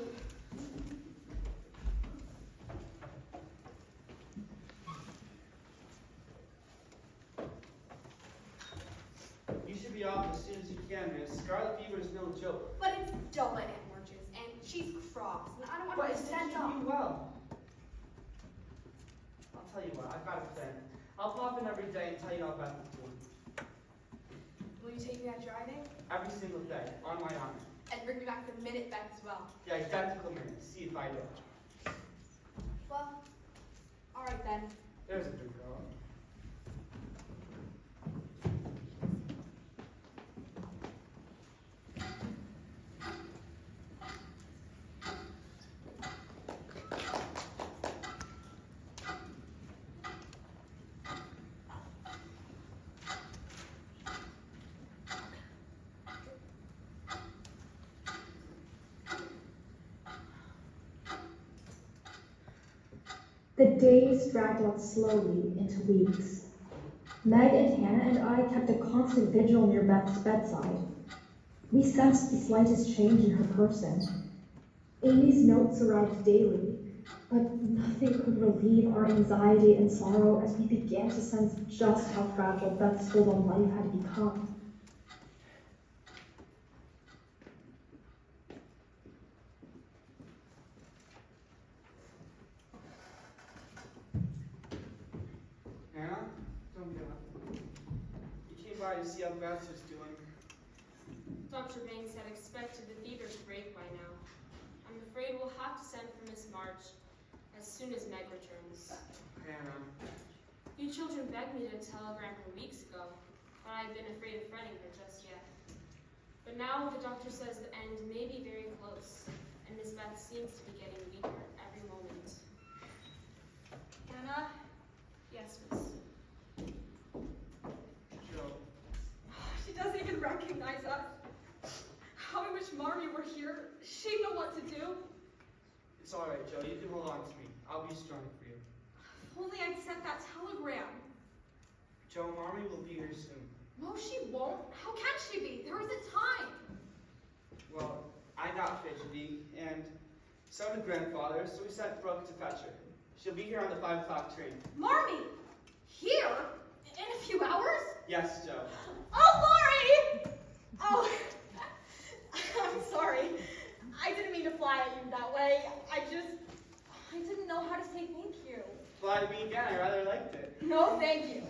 You should be off as soon as you can, miss. Scarlet fever is no joke. But it's dull at Aunt March's, and she's cross, and I don't want But her it's to to stand keep up. you well. I'll tell you what, I've got a plan. I'll pop in every day and tell you all about the food. Will you take me out driving? Every single day, on my honor. And bring me back the minute back as well. The identical minute. See if I do. Well, alright then. There's a good girl. The days dragged on slowly into weeks. Meg and Hannah and I kept a constant vigil near Beth's bedside. We sensed the slightest change in her person. Amy's notes arrived daily, but nothing could relieve our anxiety and sorrow as we began to sense just how fragile Beth's hold on life had become. Hannah, don't get up. You came by to see how Beth was doing. Dr. Banks had expected the fever to break by now. I'm afraid we'll have to send for Miss March as soon as Meg returns. Hannah. You children begged me to telegram her weeks ago, but I've been afraid of fretting her just yet. But now the doctor says the end may be very close, and Miss Beth seems to be getting weaker every moment. Hannah? Yes, Miss. Joe. She doesn't even recognize us. How I wish Marmy were here. She'd know what to do. It's all right, Joe. You can hold on to me. I'll be strong for you. If only I'd sent that telegram. Joe, Mommy will be here soon. No, she won't. How can she be? There isn't time. Well, I got fidgety, and so did Grandfather, so we sent Brooke to fetch her. She'll be here on the 5 o'clock train. Marmy! Here? In a few hours? Yes, Joe. Oh, Lori! Oh, I'm sorry. I didn't mean to fly at you that way. I didn't know how to say thank you. Fly to me again. I rather liked it. No, thank you.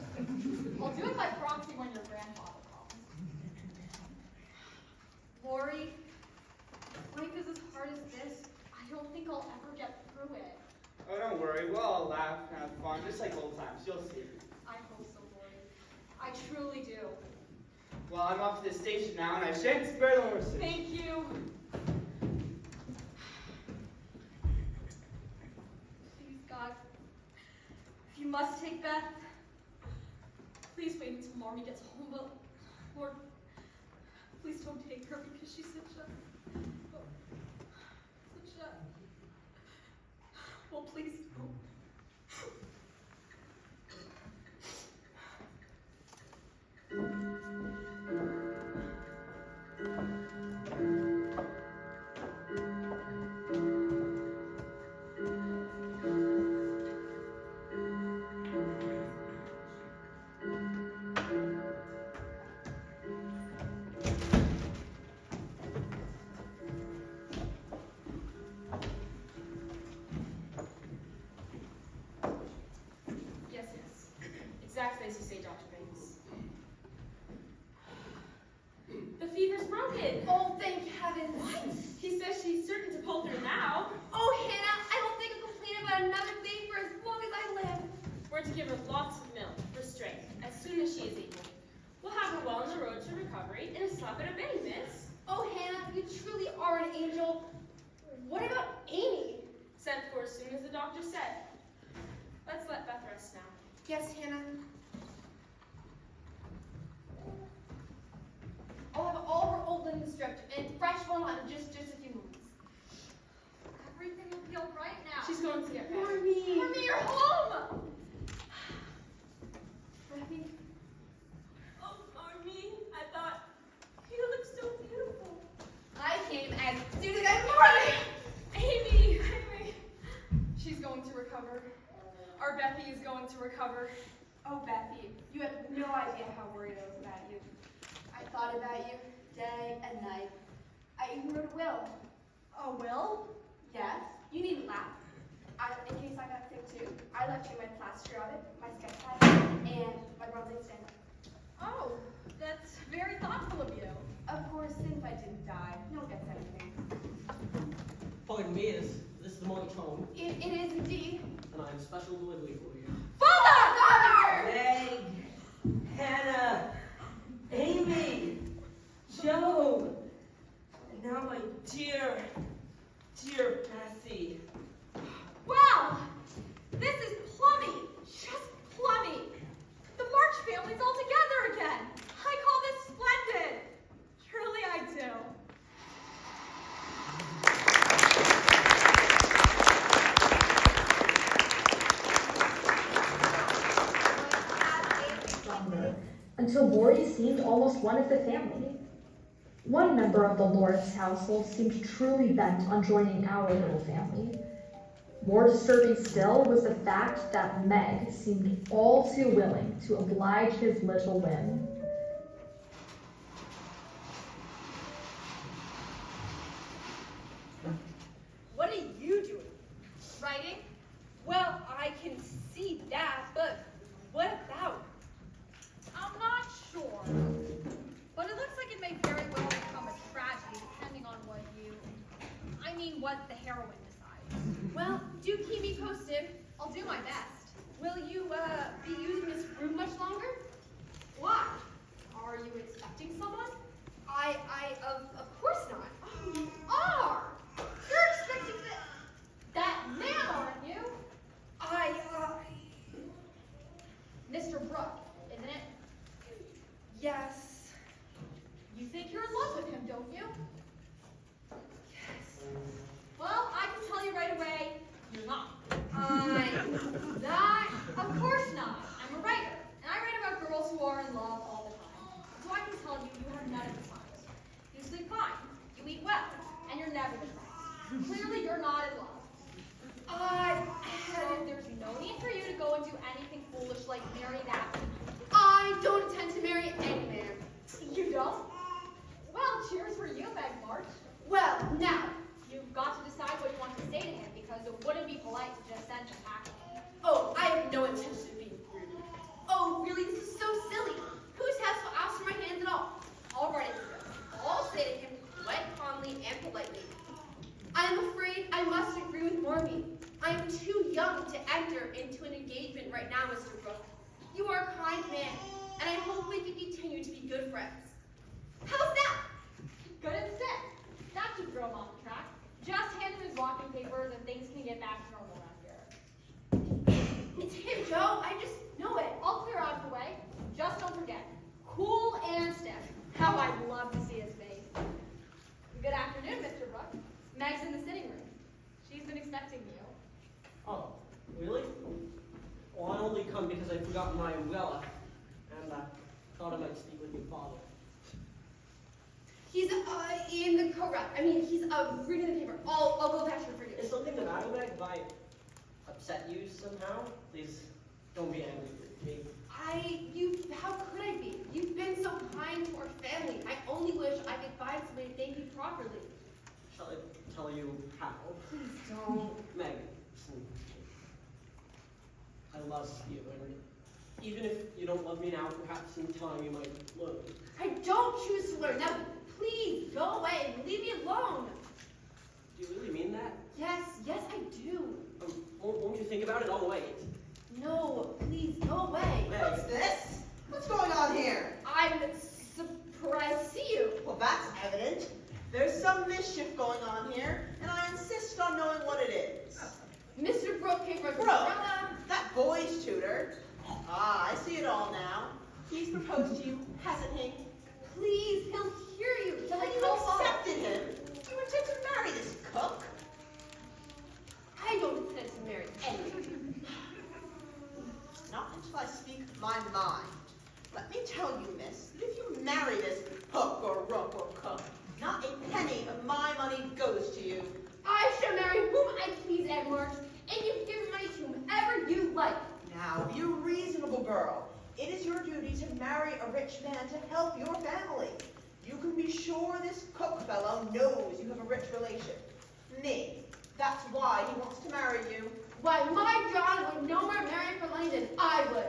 I'll do it by proxy when your grandfather calls. Lori, life is as hard as this. I don't think I'll ever get through it. Oh, don't worry. We'll all laugh and have fun, just like old times. You'll see. I hope so, Lori. I truly do. Well, I'm off to the station now, and I shan't spare the horses. Thank you. Please, God, if you must take Beth, please wait until Marmy gets home. But Lord, please don't take her because she's well, please don't. Yes. Exactly as you say, Dr. Banks. The fever's broken. Oh, thank heavens. What? He says she's certain to pull through now. Oh, Hannah, I don't think I'll complain about another thing for as long as I live. We're to give her lots of milk for strength as soon as she is able. We'll have her well on the road to recovery in a slap and a bang, miss. Oh, Hannah, you truly are an angel. What about Amy? Sent for as soon as the doctor said. Let's let Beth rest now. Yes, Hannah. I'll have all her old linen stripped and fresh one on in just a few moments. Everything will be all right now. She's going to get better. Marmy, you're home! Marmy. Oh, Marmy, I thought you look so beautiful. I came as soon as I Amy. She's going to recover. Our Bethy is going to recover. Oh, Bethy, you have no idea how worried I was about you. I thought about you day and night. I even wrote a will. A will? Yes. You needn't laugh. In case I got sick too, I left you my plaster of it, my sketch pad, and my bronze ink stand. Oh, that's very thoughtful of you. Of course, since I didn't die, no one gets anything. Pardon me, is this the morning home? It is indeed. And I have special delivery for you. Father! Meg, Hannah, Amy, Joe, and now my dear Bessie. Wow! This is plummy! Just plummy! The March family's all together again! I call this splendid! Truly I do. one of the family. One member of the Lawrence household seemed truly bent on joining our little family. More disturbing still was the fact that Meg seemed all too willing to oblige his little whim. What are you doing? Writing? Well, I can see that, but what about? I'm not sure. But it looks like it may very well become a tragedy depending on what the heroine decides. Well, do keep me posted. I'll do my best. Will you, be using this room much longer? Why? Are you expecting someone? Of course not. Oh, you are! You're expecting that man, aren't you? Mr. Brooke, isn't it? Yes. You think you're in love with him, don't you? Yes. Well, I can tell you right away, you're not. I'm Not? Of course not. I'm a writer, and I write about girls who are in love all the time. So I can tell you, you have none of the signs. You sleep fine, you eat well, and you're never depressed. Clearly, you're not in love. So there's no need for you to go and do anything foolish like marry that man. I don't intend to marry any man. You don't? Well, cheers for you, Meg March. Well, now. You've got to decide what you want to say to him, because it wouldn't be polite to just send him packing. Oh, I have no intention of being rude. Oh, really? This is so silly. Whose house will ask for my hand at all? All right, I'll say to him quite calmly and politely. I'm afraid I must agree with Morby. I am too young to enter into an engagement right now, Mr. Brooke. You are a kind man, and I hope we can continue to be good friends. How's that? Good instead. That should throw him off the track. Just hand him his walking papers and things can get back to normal around here. It's him, Joe. I just know it. I'll clear out the way. Just don't forget. Cool and stiff. How I'd love to see his face. Good afternoon, Mr. Brooke. Meg's in the sitting room. She's been expecting you. Oh, really? Well, I only come because I forgot my umbrella, and thought I might speak with your father. He's in the correct. He's reading the paper. I'll go fetch her for you. Is something the matter, Meg? Have I upset you somehow? Please don't be angry with me. How could I be? You've been so kind to our family. I only wish I could find somebody to thank you properly. Shall I tell you how? Please don't. Meg, listen. I love you, and even if you don't love me now, perhaps in time you might learn. I don't choose to learn. Now, please go away and leave me alone. Do you really mean that? Yes, I do. Won't you think about it? I'll wait. No, please go away. What's this? What's going on here? I'm surprised to see you. Well, that's evident. There's some mischief going on here, and I insist on knowing what it is. Mr. Brooke came from Brooke, that boy's tutor. Ah, I see it all now. He's proposed to you, hasn't he? Please, he'll hear you. Well, you accepted him. You intend to marry this cook. I don't intend to marry anyone. Not until I speak my mind. Let me tell you, miss, that if you marry this hook or rook or cook, not a penny of my money goes to you. I shall marry whom I please, Edward, and you give money to whomever you like. Now, you reasonable girl, it is your duty to marry a rich man to help your family. You can be sure this cook fellow knows you have a rich relation. Me. That's why he wants to marry you. Why, my John would no more marry for money than I would.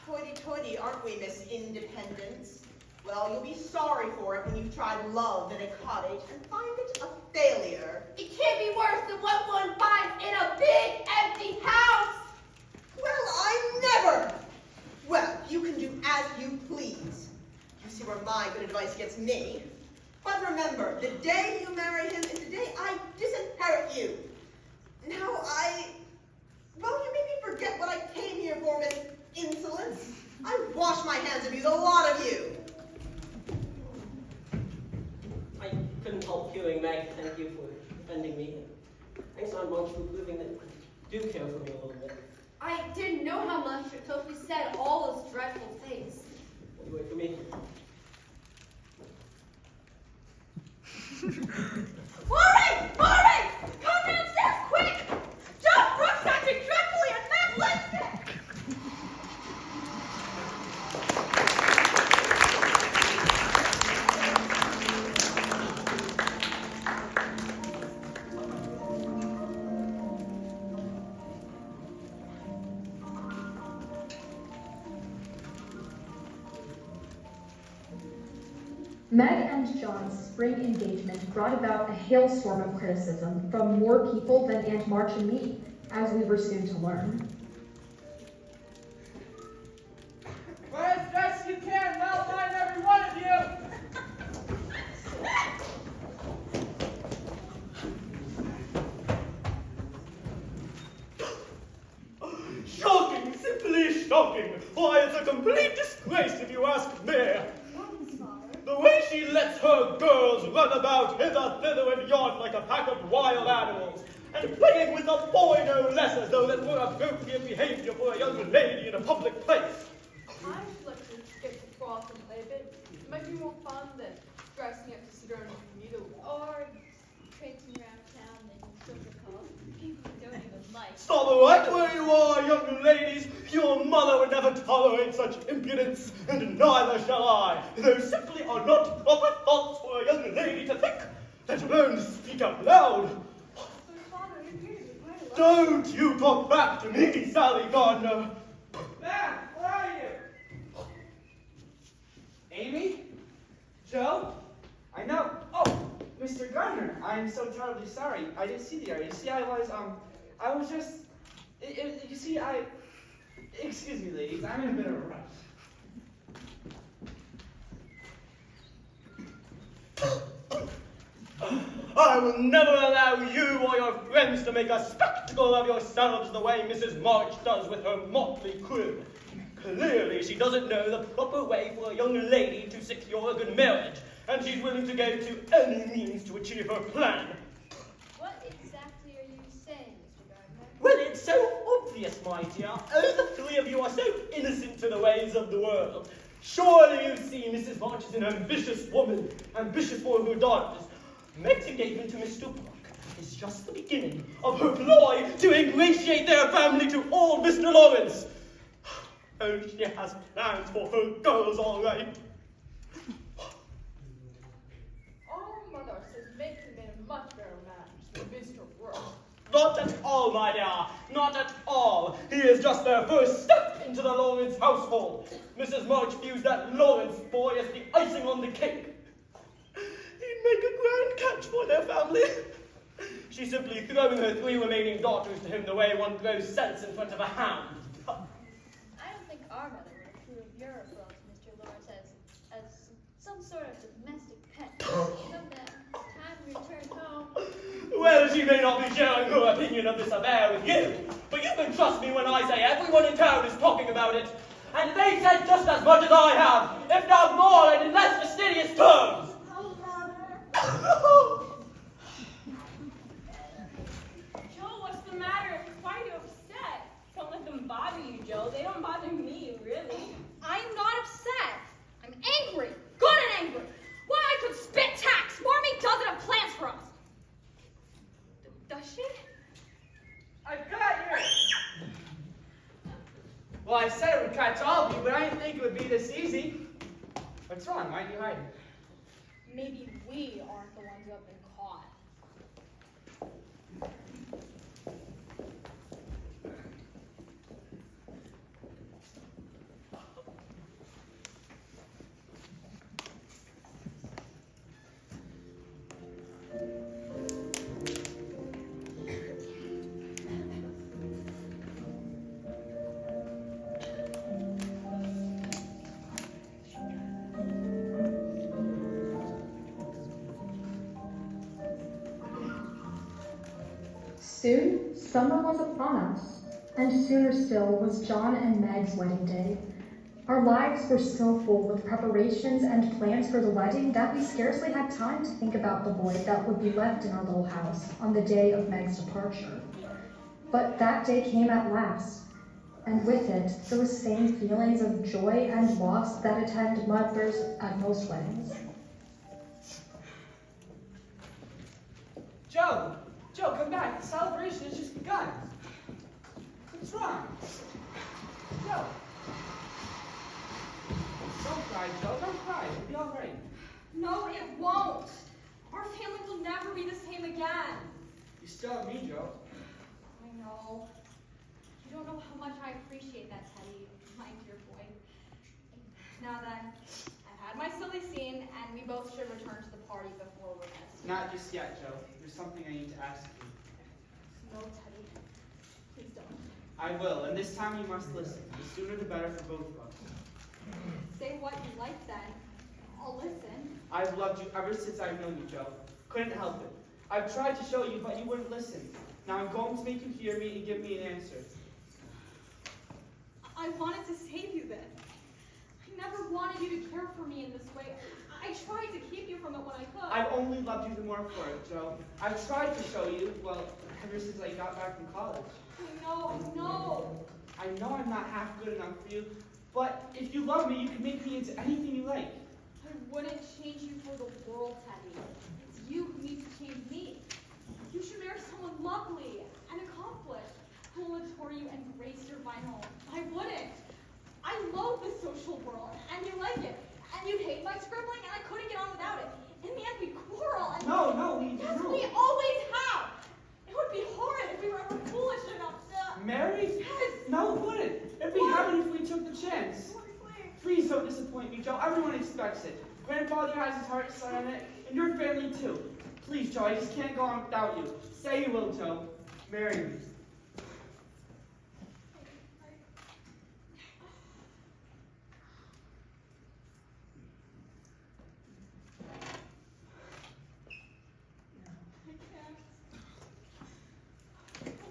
Hoity-toity, aren't we, Miss Independence? Well, you'll be sorry for it when you've tried love in a cottage and find it a failure. It can't be worse than what one finds in a big, empty house. Well, I never! Well, you can do as you please. You see where my good advice gets me. But remember, the day you marry him is the day I disinherit you. Now, well, you made me forget what I came here for, Miss Insolence. I wash my hands of you, the lot of you. I couldn't help hearing Meg. Thank you for defending me. Thanks not much for proving that you do care for me a little bit. I didn't know how much until she said all those dreadful things. Will you wait for me? Maureen! Maureen! Come downstairs, quick! John Brooks acting dreadfully and Meg Lipstick! Meg and John's spring engagement brought about a hailstorm of criticism from more people than Aunt March and me, as we were soon to learn. Wear as best you can, and I'll find every one of you! Shocking, simply shocking. Why, it's a complete disgrace if you ask me. The way she lets her girls run about hither, thither, and yon like a pack of wild animals, and playing with a boy no less as though that were appropriate behavior for a young lady in a public place. I'd like to get to froth and play a bit. It might be more fun than dressing up to sit around a needle. Or traipsing around town and so-called people you don't even like. Stop right where you are, young ladies. Your mother would never tolerate such impudence, and neither shall I. Those simply are not proper thoughts for a young lady to think, let alone speak out loud. But Father, it appears to be quite a lot. Don't you talk back to me, Sally Gardner. Matt, where are you? Amy? Joe? I know. Oh, Mr. Gardner, I'm so terribly sorry. I didn't see the area. You see, I was just, you see, excuse me, ladies, I'm in a bit of a rush. I will never allow you or your friends to make a spectacle of yourselves the way Mrs. March does with her motley crew. Clearly, she doesn't know the proper way for a young lady to secure a good marriage, and she's willing to go to any means to achieve her plan. What exactly are you saying, Mr. Gardner? Well, it's so obvious, my dear. Oh, the three of you are so innocent to the ways of the world. Surely you've seen Mrs. March is an ambitious woman, ambitious for her daughters. Meg's engagement to Mr. Brook is just the beginning of her ploy to ingratiate their family to old Mr. Lawrence. Oh, she has plans for her girls, all right. Our mother says Meg could have been a much better match than Mr. Brooks. Not at all, my dear. Not at all. He is just their first step into the Lawrence household. Mrs. March views that Lawrence boy as the icing on the cake. He'd make a grand catch for their family. She's simply throwing her three remaining daughters to him the way one throws sense in front of a hound. I don't think our mother would approve your approach, Mr. Lawrence, as some sort of domestic pet. Someday, it's time to return home. Well, she may not be sharing her opinion of this affair with you, but you can trust me when I say everyone in town is talking about it. And they said just as much as I have, if not more, and in less fastidious terms. Joe, what's the matter? Why are you upset? Don't let them bother you, Joe. They don't bother me, really. I'm not upset. I'm angry. Good and angry. Why, I could spit tax. Marmee doesn't have plans for us. Does she? I've got yours! Well, I said it would catch all of you, but I didn't think it would be this easy. What's wrong? Why are you hiding? Maybe we aren't the ones who have been caught. Soon, summer was upon us, and sooner still was John and Meg's wedding day. Our lives were so full with preparations and plans for the wedding that we scarcely had time to think about the boy that would be left in our little house on the day of Meg's departure. But that day came at last, and with it, those same feelings of joy and loss that attend mothers at most weddings. Joe! Joe, come back. The celebration has just begun. What's wrong? Joe. Don't cry, Joe. Don't cry. It'll be all right. No, it won't. Our family will never be the same again. You still have me, Joe. I know. You don't know how much I appreciate that, Teddy, my dear boy. Now then, I've had my silly scene, and we both should return to the party before we're missed. Not just yet, Joe. There's something I need to ask you. No, Teddy. Please don't. I will, and this time you must listen. The sooner the better for both of us. Say what you like then. I'll listen. I've loved you ever since I've known you, Joe. Couldn't help it. I've tried to show you, but you wouldn't listen. Now I'm going to make you hear me and give me an answer. I wanted to save you then. I never wanted you to care for me in this way. I tried to keep you from it when I could. I've only loved you the more for it, Joe. I've tried to show you, well, ever since I got back from college. I know. I know I'm not half good enough for you, but if you love me, you can make me into anything you like. I wouldn't change you for the world, Teddy. It's you who needs to change me. You should marry someone lovely and accomplished who will adore you and grace your fine home. I wouldn't. I loathe the social world, and you like it. And you hate my scribbling, and I couldn't get on without it. In the end, we quarrel, and No, we yes, grew. we always have. It would be horrid if we were ever foolish enough to... Married? Yes. No, it wouldn't. It'd be heaven if we took the chance. Please don't disappoint me, Joe. Everyone expects it. Grandfather has his heart set on it, and your family too. Please, Joe, I just can't go on without you. Say you will, Joe. Marry me.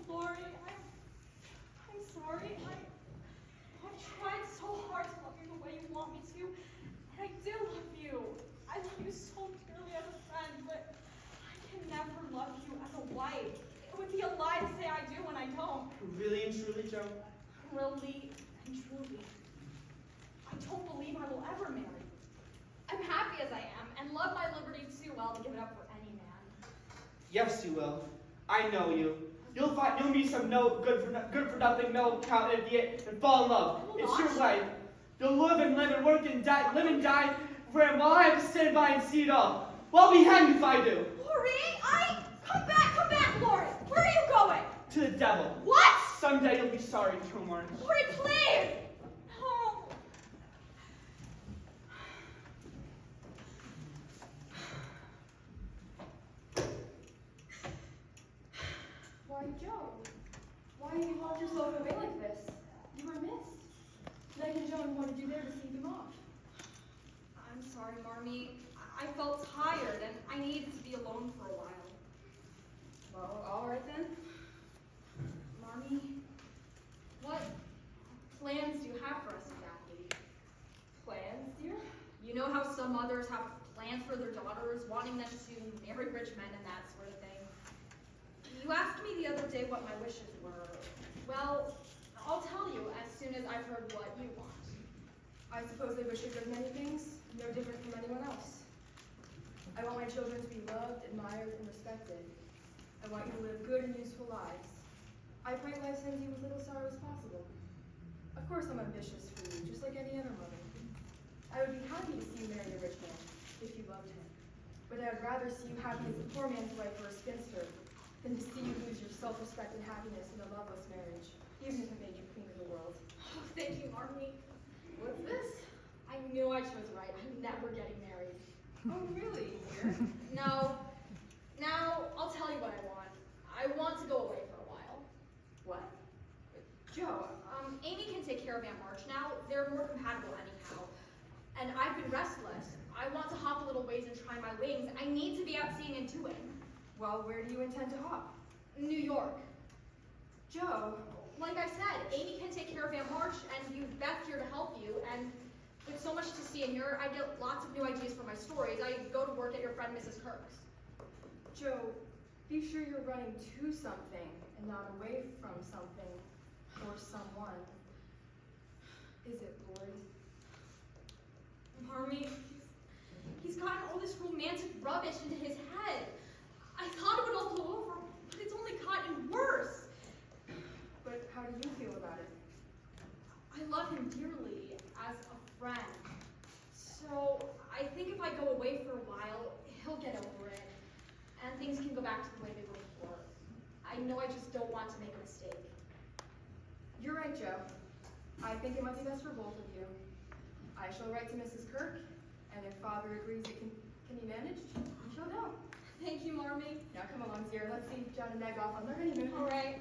Lori, I'm sorry. I've tried so hard to love you the way you want me to, and I do love you. I love you so dearly as a friend, but I can never love you as a wife. It would be a lie to say I do when I don't. Really and truly, Joe? Really and truly. I don't believe I will ever marry. I'm happy as I am, and love my liberty too well to give it up for any man. Yes, you will. I know you. You'll meet some good for nothing, no account idiot and fall in love. It's your life. You'll live and work and die for him while I have to stand by and see it all. Well, I'll be hanged if I do. Lori, come back, Lori. Where are you going? To the devil. What? Someday you'll be sorry, Joe Martin. Lori, please. No. Why, Joe? Why you locked yourself away like this? You were missed. Meg and Joan wanted you there to see them off. I'm sorry, Marmee. I felt tired and I needed to be alone for a while. Well, all right then. Marmee, what plans do you have for us exactly? Plans, dear? You know how some mothers have plans for their daughters, wanting them to marry rich men and that sort of thing. You asked me the other day what my wishes were. Well, I'll tell you as soon as I've heard what you want. I suppose they wish a good many things, no different from anyone else. I want my children to be loved, admired, and respected. I want you to live good and useful lives. I pray life sends you as little sorrow as possible. Of course I'm ambitious for you, just like any other mother. I would be happy to see you marry a rich man, if you loved him. But I would rather see you happy as a poor man's wife or a spinster, than to see you lose your self-respect and happiness in a loveless marriage, even if it made you queen of the world. Oh, thank you, Marmee. What's this? I knew I chose right. I'm never getting married. Oh, really, dear? No. Now, I'll tell you what I want. I want to go away for a while. What? Joe, Amy can take care of Aunt March now. They're more compatible anyhow. And I've been restless. I want to hop a little ways and try my wings. I need to be out seeing and doing. Well, where do you intend to hop? New York. Joe? Like I said, Amy can take care of Aunt March, and you've Beth here to help you, and with so much to see and hear, I get lots of new ideas for my stories. I go to work at your friend Mrs. Kirk's. Joe, be sure you're running to something and not away from something or someone. Is it, Lori? Marmee, he's gotten all this romantic rubbish into his head. I thought it would all I know I just don't want to make a mistake. You're right, Joe. I think it might be best for both of you. I shall write to Mrs. Kirk, and if Father agrees it can be managed, we shall go. Thank you, Marmee. Now come along, Zira. Let's see John and Meg off on their honeymoon. All right.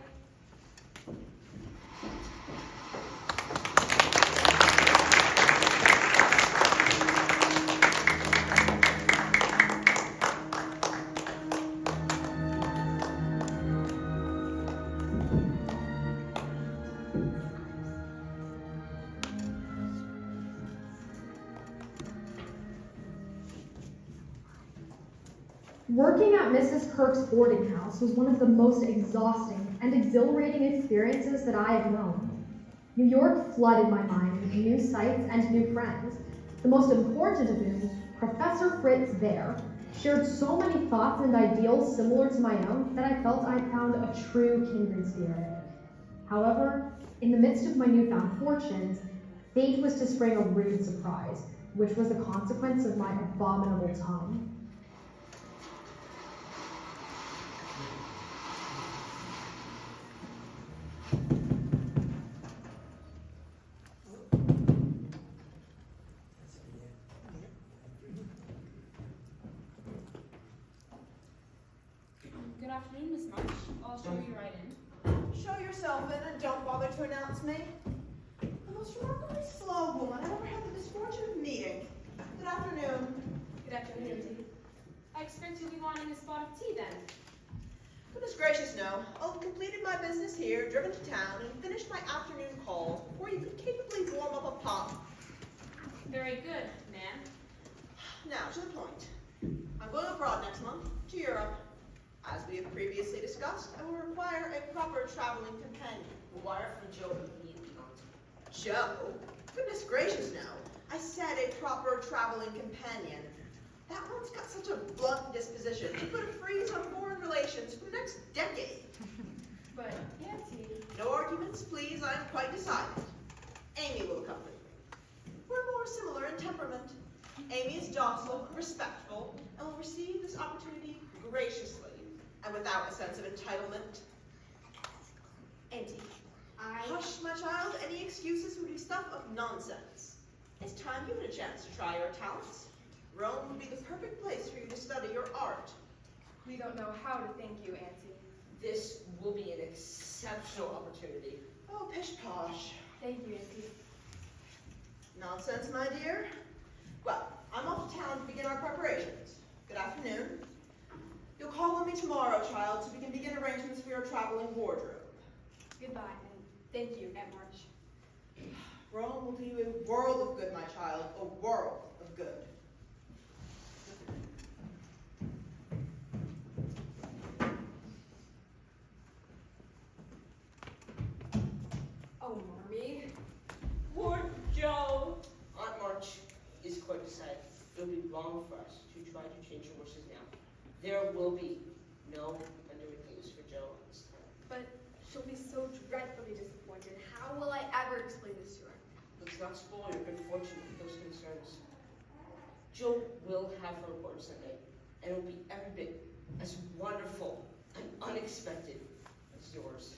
Working at Mrs. Kirk's boarding house was one of the most exhausting and exhilarating experiences that I have known. New York flooded my mind with new sights and new friends. The most important of whom, Professor Fritz there, shared so many thoughts and ideals similar to my own that I felt I had found a true kindred spirit. However, in the midst of my newfound fortunes, fate was to spring a rude surprise, which was the consequence of my abominable tongue. Good afternoon, Miss March. I'll show you right in. Show yourself in and don't bother to announce me. The most remarkably slow woman I've ever had the misfortune of meeting. Good afternoon. Good afternoon, Auntie. I expect you'll be wanting a spot of tea then. Goodness gracious, no. I'll have completed my business here, driven to town, and finished my afternoon calls before you could capably warm up a pot. Very good, ma'am. Now, to the point. I'm going abroad next month, to Europe. As we have previously discussed, I will require a proper traveling companion. Wire for Joe immediately. Joe? Goodness gracious, no. I said a proper traveling companion. That one's got such a blunt disposition. He put a freeze on foreign relations for the next decade. But, Auntie, No arguments, please. I am quite decided. Amy will accompany me. We're more similar in temperament. Amy is docile and respectful, and will receive this opportunity graciously and without a sense of entitlement. Auntie, Hush, my child. Any excuses would be stuff of nonsense. It's time you had a chance to try your talents. Rome would be the perfect place for you to study your art. we don't know how to thank you, Auntie. This will be an exceptional opportunity. Oh, pish-posh. Thank you, Auntie. Nonsense, my dear. Well, I'm off to town to begin our preparations. Good afternoon. You'll call on me tomorrow, child, so we can begin arrangements for your traveling wardrobe. Goodbye, and thank you, Aunt March. Rome will do you a world of good, my child, a world of good. Oh, Marmee. Poor Joe. Aunt March is quite decided. It will be wrong for us to try to change her wishes now. There will be no undertakings for Joe this time. But she'll be so dreadfully disappointed. How will I ever explain this to her? Let's not spoil your good fortune with those concerns. Joe will have her report Sunday, and it will be every bit as wonderful and unexpected as yours.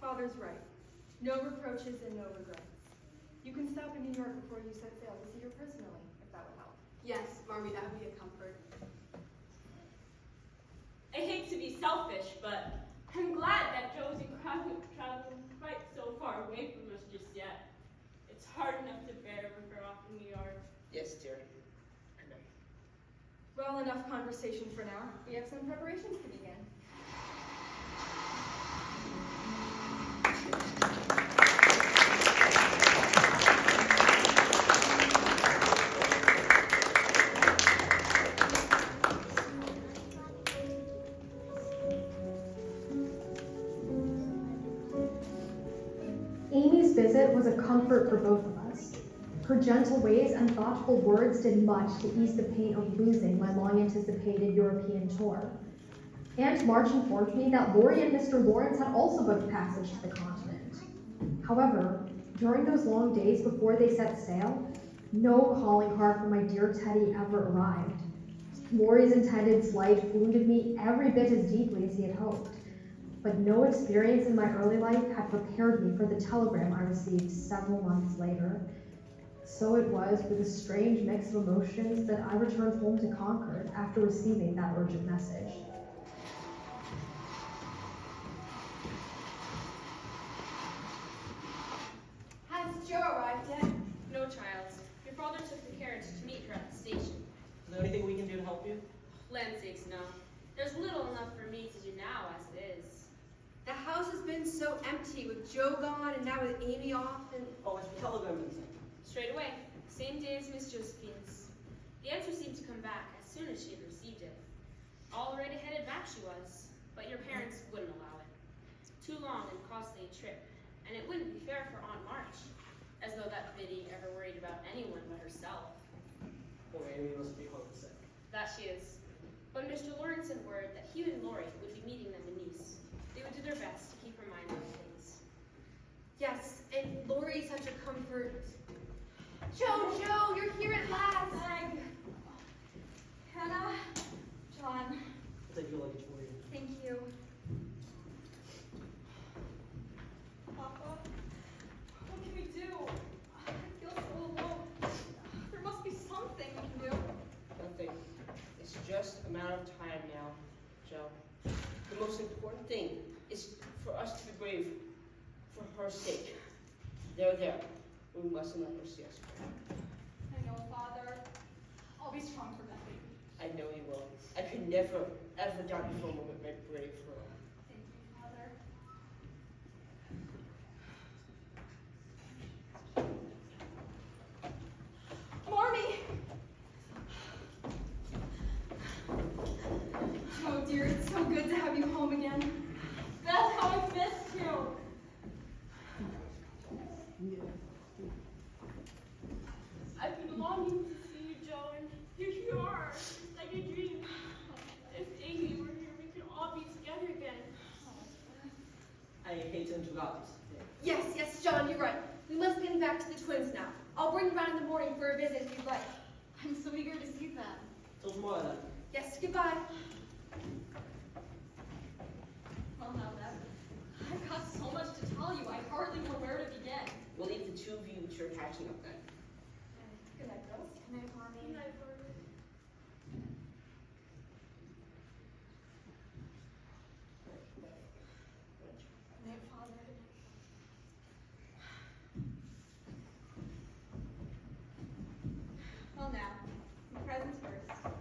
Father's right. No reproaches and no regrets. You can stop in New York before you set sail to see her personally, if that would help. Yes, Marmee, that would be a comfort. I hate to be selfish, but I'm glad that Joe isn't traveling quite so far away from us just yet. It's hard enough to bear with her off in New York. Yes, dear. I know. Well, enough conversation for now. We have some preparations to begin. Amy's visit was a comfort for both of us. Her gentle ways and thoughtful words did much to ease the pain of losing my long-anticipated European tour. Aunt March informed me that Laurie and Mr. Lawrence had also booked passage to the continent. However, during those long days before they set sail, no calling card for my dear Teddy ever arrived. Laurie's intended slight wounded me every bit as deeply as he had hoped. but no experience in my early life had prepared me for the telegram I received several months later. So it was with a strange mix of emotions that I returned home to Concord after receiving that urgent message. Has Joe arrived yet? No, child. Your father took the carriage to meet her at the station. Is there anything we can do to help you? Land sakes, no. There's little enough for me to do now as it is. The house has been so empty with Joe gone and now with Amy off and... Oh, has the telegram been sent? Straight away, same day as Miss Josephine's. The answer seemed to come back as soon as she had received it. Already headed back she was, but your parents wouldn't allow it. Too long and costly a trip, and it wouldn't be fair for Aunt March, as though that biddy ever worried about anyone but herself. Poor Amy must be homesick. That she is. But Mr. Lawrence had word that he and Laurie would be meeting them in Nice. They would do their best to keep her mind on things. Yes, and Lori's such a comfort. Joe, you're here at last. Hannah, John, I'll take your luggage for you. thank you. Papa, what can we do? I feel so alone. There must be something we can do. Nothing. It's just a matter of time now, Joe. The most important thing is for us to be brave for her sake. They're there. We mustn't let her see us cry. I know, Father. I'll be strong for that baby. I know you will. I could never, ever doubt you for a moment, my brave girl. Thank you, Father. Marmee! Oh dear, it's so good to have you home again. Beth, how I missed you! I've been longing to see you, Joe, and here you are. It's like a dream. If Amy were here, we could all be together again. I hate to interrupt. Yes, John, you're right. We must get back to the twins now. I'll bring you round in the morning for a visit if you'd like. I'm so eager to see them. Till tomorrow then. Yes, goodbye. Well, now, Beth, I've got so much to tell you, I hardly know where to begin. We'll leave the two of you to your catching up then. Good night, girls. Good night, Mommy. Good night, Barbara. Good night, Father. Well now, the presents first.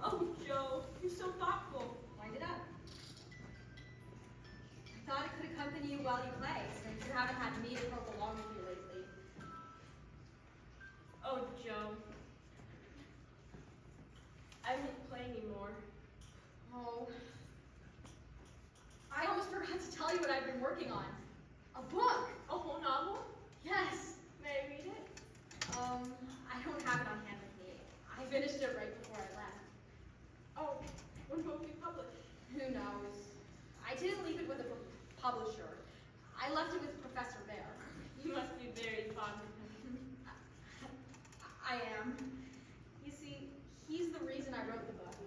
Oh, Joe, you're so thoughtful. Wind it up. I thought it could accompany you while you play, since you haven't had me to help along with you lately. Oh, Joe. I won't play anymore. Oh. I almost forgot to tell you what I've been working on. A book! A whole novel? Yes! May I read it? I don't have it on hand with me. I finished it right before I left. Oh, when will it be published? Who knows? I didn't leave it with a publisher. I left it with Professor Bear. You must be very fond of him. I am. You see, he's the reason I wrote the book.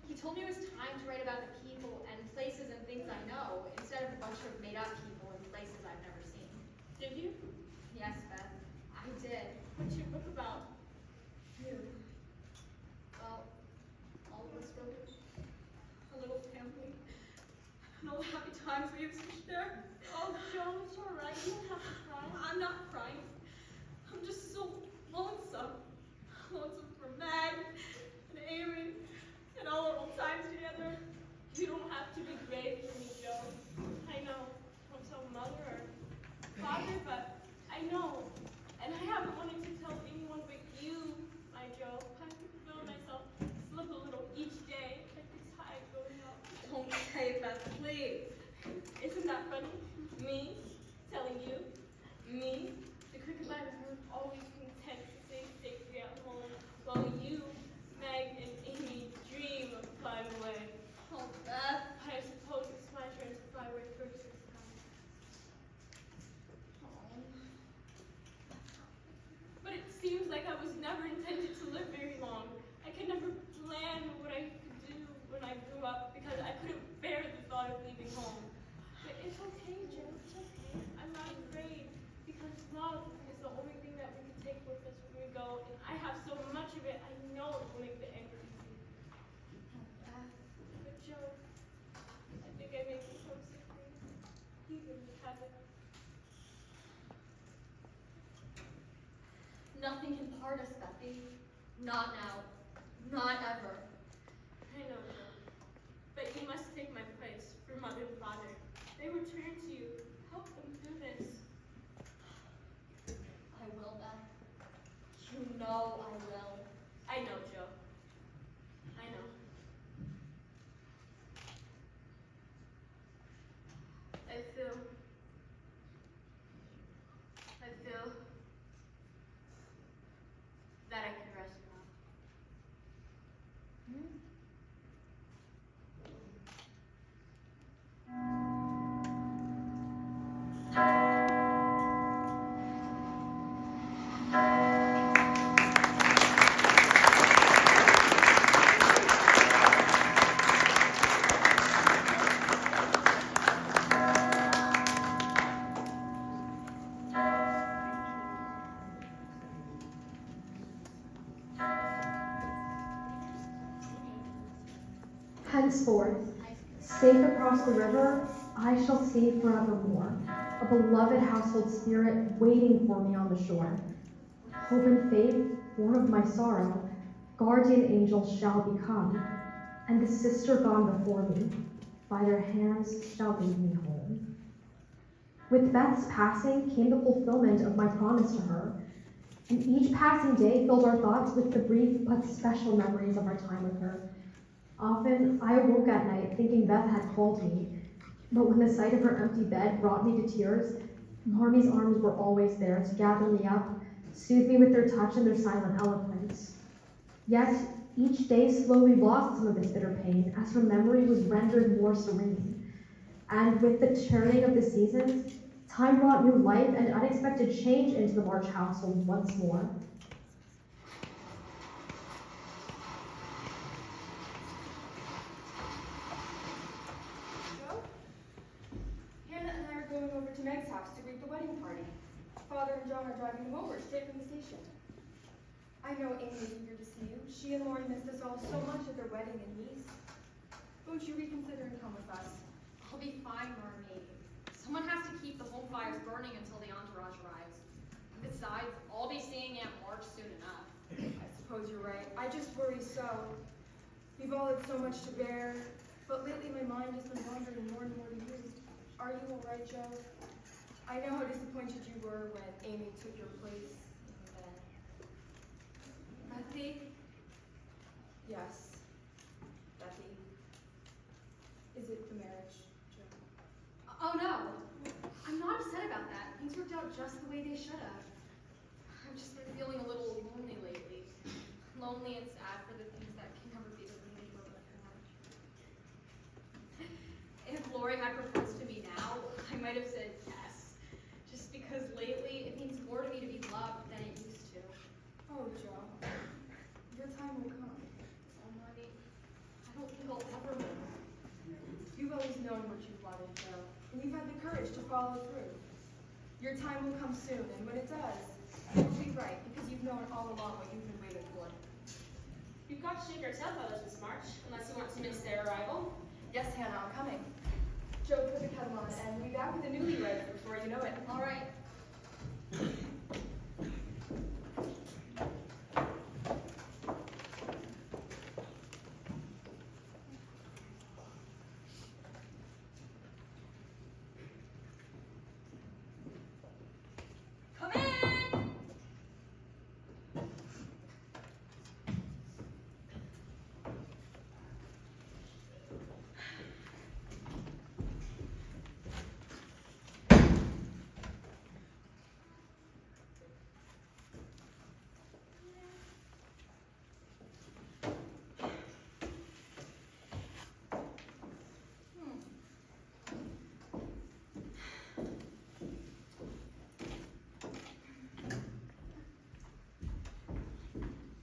He told me it was time to write about the people and places and things I know, instead of a bunch of made-up people and places I've never seen. Did you? Yes, Beth, I did. What's your book about? You. Well, all of us wrote it. A little family. And all the happy times we used to share. Oh, Joe, it's all right. You don't have to cry. I'm not crying. I'm just so lonesome. Lonesome for Mag and Amy and all our old times together. You don't have to be brave for me, Joe. I know. I'm so mother or father, but I know. And I haven't wanted to tell anyone but you, my Joe. I feel myself slip a little each day, like the tide going up. Don't say that, please. Isn't that funny? Me telling you, me, the cricket man who's always content to stay safely at home, while you, Meg, and Amy dream of flying away. Oh, Beth. I suppose it's my turn to fly away 36 times. But it seems like I was never intended to live very long. I could never plan what I could do when I grew up because I couldn't bear the thought of leaving home. Nothing can part us, Bethany. Not now. Not ever. I know, Joe. But you must take my place for mother and father. They will turn to you. Help them through this. I will, Beth. You know I will. I know, Joe. I know. I feel that I can rest now. Henceforth, safe across the river, I shall see forevermore a beloved household spirit waiting for me on the shore. Hope and faith, born of my sorrow, guardian angels shall become, and the sister gone before me, by their hands shall lead me home. With Beth's passing came the fulfillment of my promise to her, and each passing day filled our thoughts with the brief but special memories of our time with her. Often, I awoke at night thinking Beth had called me, but when the sight of her empty bed brought me to tears, Marmy's arms were always there to gather me up, soothe me with their touch and their silent eloquence. Yet, each day slowly lost some of its bitter pain as her memory was rendered more serene. And with the turning of the seasons, time brought new life and unexpected change into the March household once more. Joe? Hannah and I are going over to Meg's house to greet the wedding party. Father and John are driving him over straight from the station. I know Amy is eager to see you. She and Lori missed us all so much at their wedding in Nice. Won't you reconsider and come with us? I'll be fine, Marmee. Someone has to keep the home fires burning until the entourage arrives. Besides, I'll be seeing Aunt March soon enough. I suppose you're right. I just worry so. We've all had so much to bear, but lately my mind has been wandering more and more to you. Are you all right, Joe? I know how disappointed you were when Amy took your place in the bed. Bethany? Yes, Bethy. Is it the marriage, Joe? Oh no, I'm not upset about that. Things worked out just the way they should have. I've just been feeling a little lonely lately. Lonely and sad for the things that can never be the way they were before. If Lori had proposed to me now, I might have said yes. Just because lately it means more to me to be loved than it used to. Oh, Joe. Your time will come. Oh, Marty, I don't think I'll ever know. You've always known what you wanted, Joe, and you've had the courage to follow through. Your time will come soon, and when it does, it will be right, because you've known all along what you've been waiting for. You've got to shake our tailfeathers, Miss March, unless you want to miss their arrival. Yes, Hannah, I'm coming. Joe, put the kettle on, and we'll be back with the newlyweds before you know it. All right. Come in!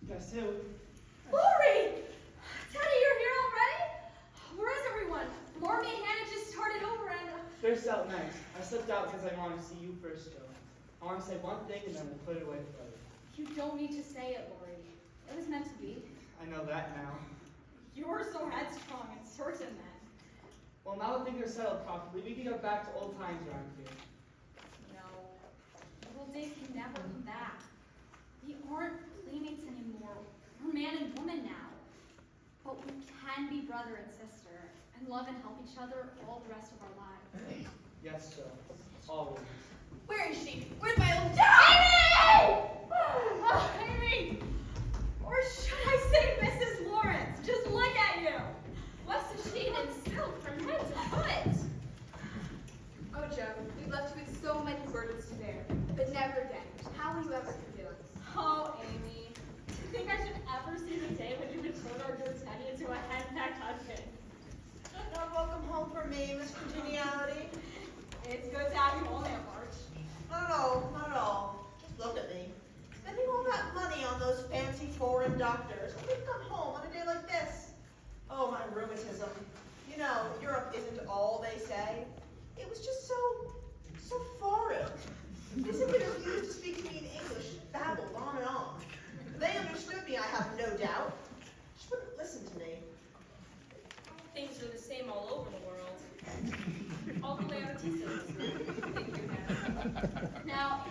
Guess who? Lori! Teddy, you're here already? Where is everyone? Marmee and Hannah just started over and... They're so nice. I slipped out because I wanted to see you first, Joe. I want to say one thing and then we'll put it away forever. You don't need to say it, Lori. It was meant to be. I know that now. You're so headstrong and certain then. Well, now that things are settled properly, we can go back to old times around here. No. The old days can never come back. We aren't playmates anymore. We're man and woman now. But we can be brother and sister and love and help each other all the rest of our lives. Yes, Joe. Always. Where is she? Where's my old Amy? Oh, Amy! Or should I say Mrs. Lawrence? Just look at you. What's the sheen and silk from head to foot? Oh, Joe, we've left you with so many burdens to bear, but never damaged. How will you ever forgive us? Oh, Amy. Do you think I should ever see the day when you would turn our dear Teddy into a henpecked husband? Not welcome home for me, Miss Congeniality. It's good to have you home, Aunt March. Not at all, not at all. Just look at me. Spending all that money on those fancy foreign doctors. And we come home on a day like this. Oh, my rheumatism. You know, Europe isn't all they say. It was just so foreign. They simply refused to speak to me in English, babbled on and on. They understood me, I have no doubt. Just wouldn't listen to me. Things are the same all over the world. All the way out to Now,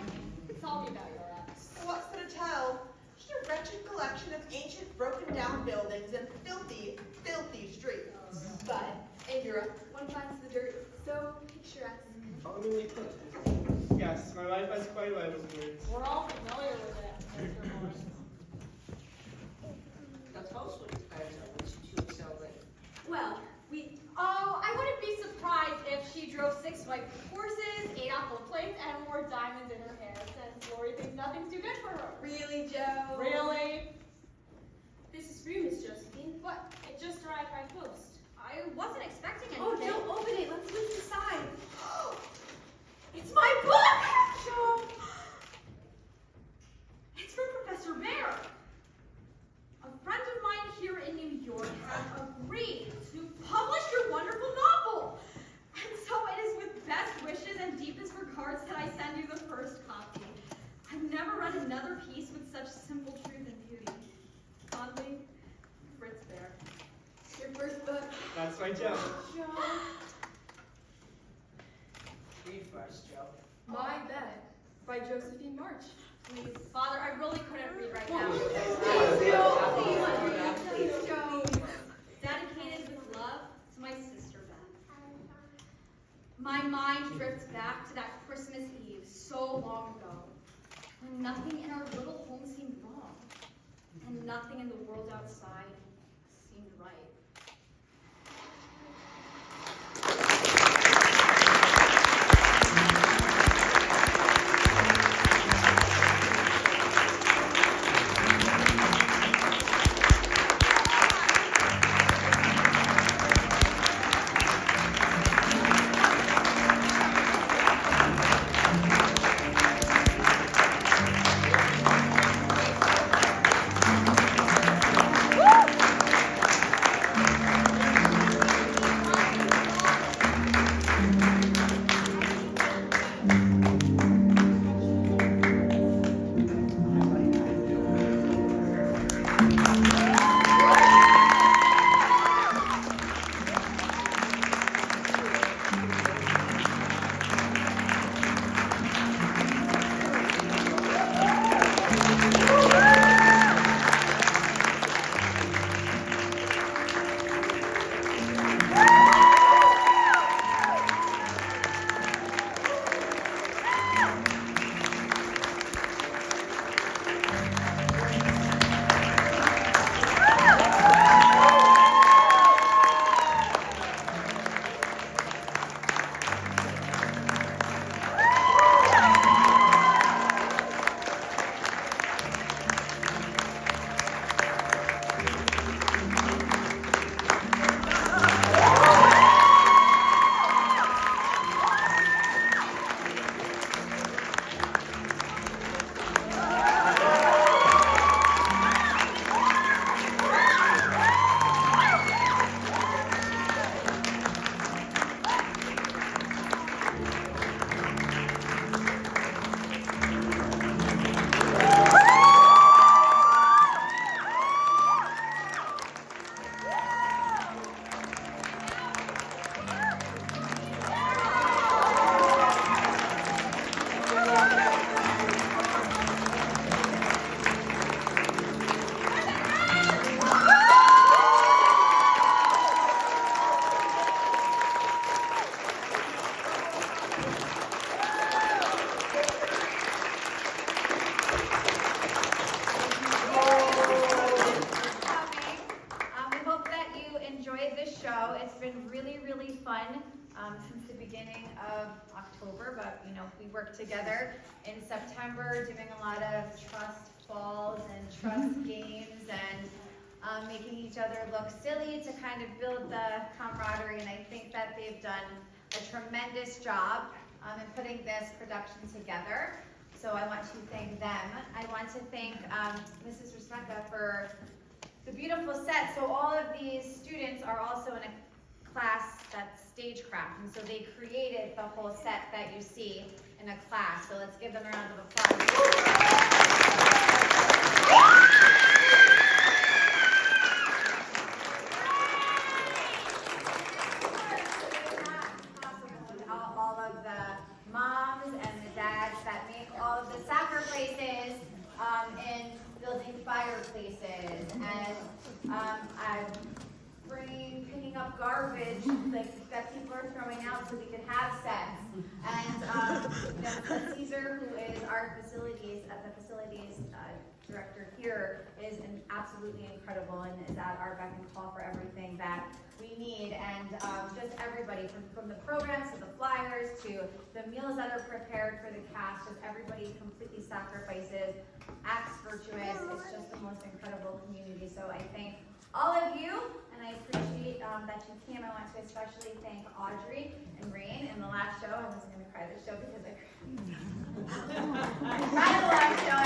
tell me about your ex. What's there to tell? Just a wretched collection of ancient, broken down buildings and filthy, filthy streets. But in Europe, one finds the dirt so picturesque. Charmingly put. Yes, my life has quite a lot of words. We're all familiar with it, Mr. Morris. Now tell us what you two excelled in. Well, I wouldn't be surprised if she drove 6 white horses, 8 apple plates, and wore diamonds in her hair, since Lori thinks nothing's too good for her. Really, Joe? Really? This is for you, Miss Josephine. What? It just arrived by post. I wasn't expecting anything. Oh, Joe, open it. Let's look inside. It's my book! Joe! It's from Professor Bear. A friend of mine here in New York has agreed to publish your wonderful novel. And so it is with best wishes and deepest regards that I send you the first copy. I've never read another piece with such simple truth and beauty. Fondly, Fritz Bear. Your first book. That's my Joe. Joe. Read first, Joe. My Bed by Josephine March. Please, Father, I really couldn't read right now. Please, Joe. Please, Joe. Dedicated with love to my sister Beth. My mind drifts back to that Christmas Eve so long ago, when nothing in our little home seemed wrong, and nothing in the world outside seemed right. Woo! show. It's been really, really fun since the beginning of October, but you know, we worked together in September doing a lot of trust falls and trust games and making each other look silly to kind of build the camaraderie, and I think that they've done a tremendous job in putting this production together. So I want to thank them. I want to thank Mrs. Respecta for the beautiful set. So all of these students are also in a class that's stagecraft, and so they created the whole set that you see in a class. So let's give them a round of applause. All of the moms and the dads that make all of the sacrifices in building fireplaces and picking up garbage like that people are throwing out so we could have sets. And Caesar, who is our facilities director here, is absolutely incredible and is at our beck and call for everything that we need. And just everybody from the programs to the flyers to the meals that are prepared for the cast, just everybody completely sacrifices, acts virtuous. It's just the most incredible community. So I thank all of you, and I appreciate that you came. I want to especially thank Audrey and Rain. In the last show, I wasn't going to cry this show because I cried the last show.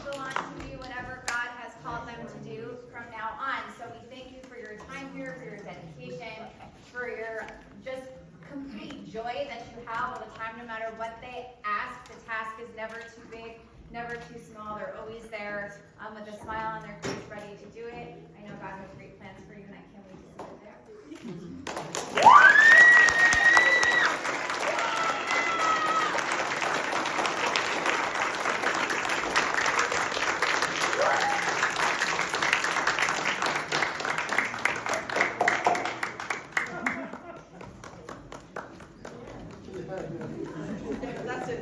Go on to do whatever God has called them to do from now on. So we thank you for your time here, for your dedication, for your just complete joy that you have all the time, no matter what they ask. The task is never too big, never too small. They're always there with a smile on their face, ready to do it. I know God has great plans for you, and I can't wait to see it there. That's it.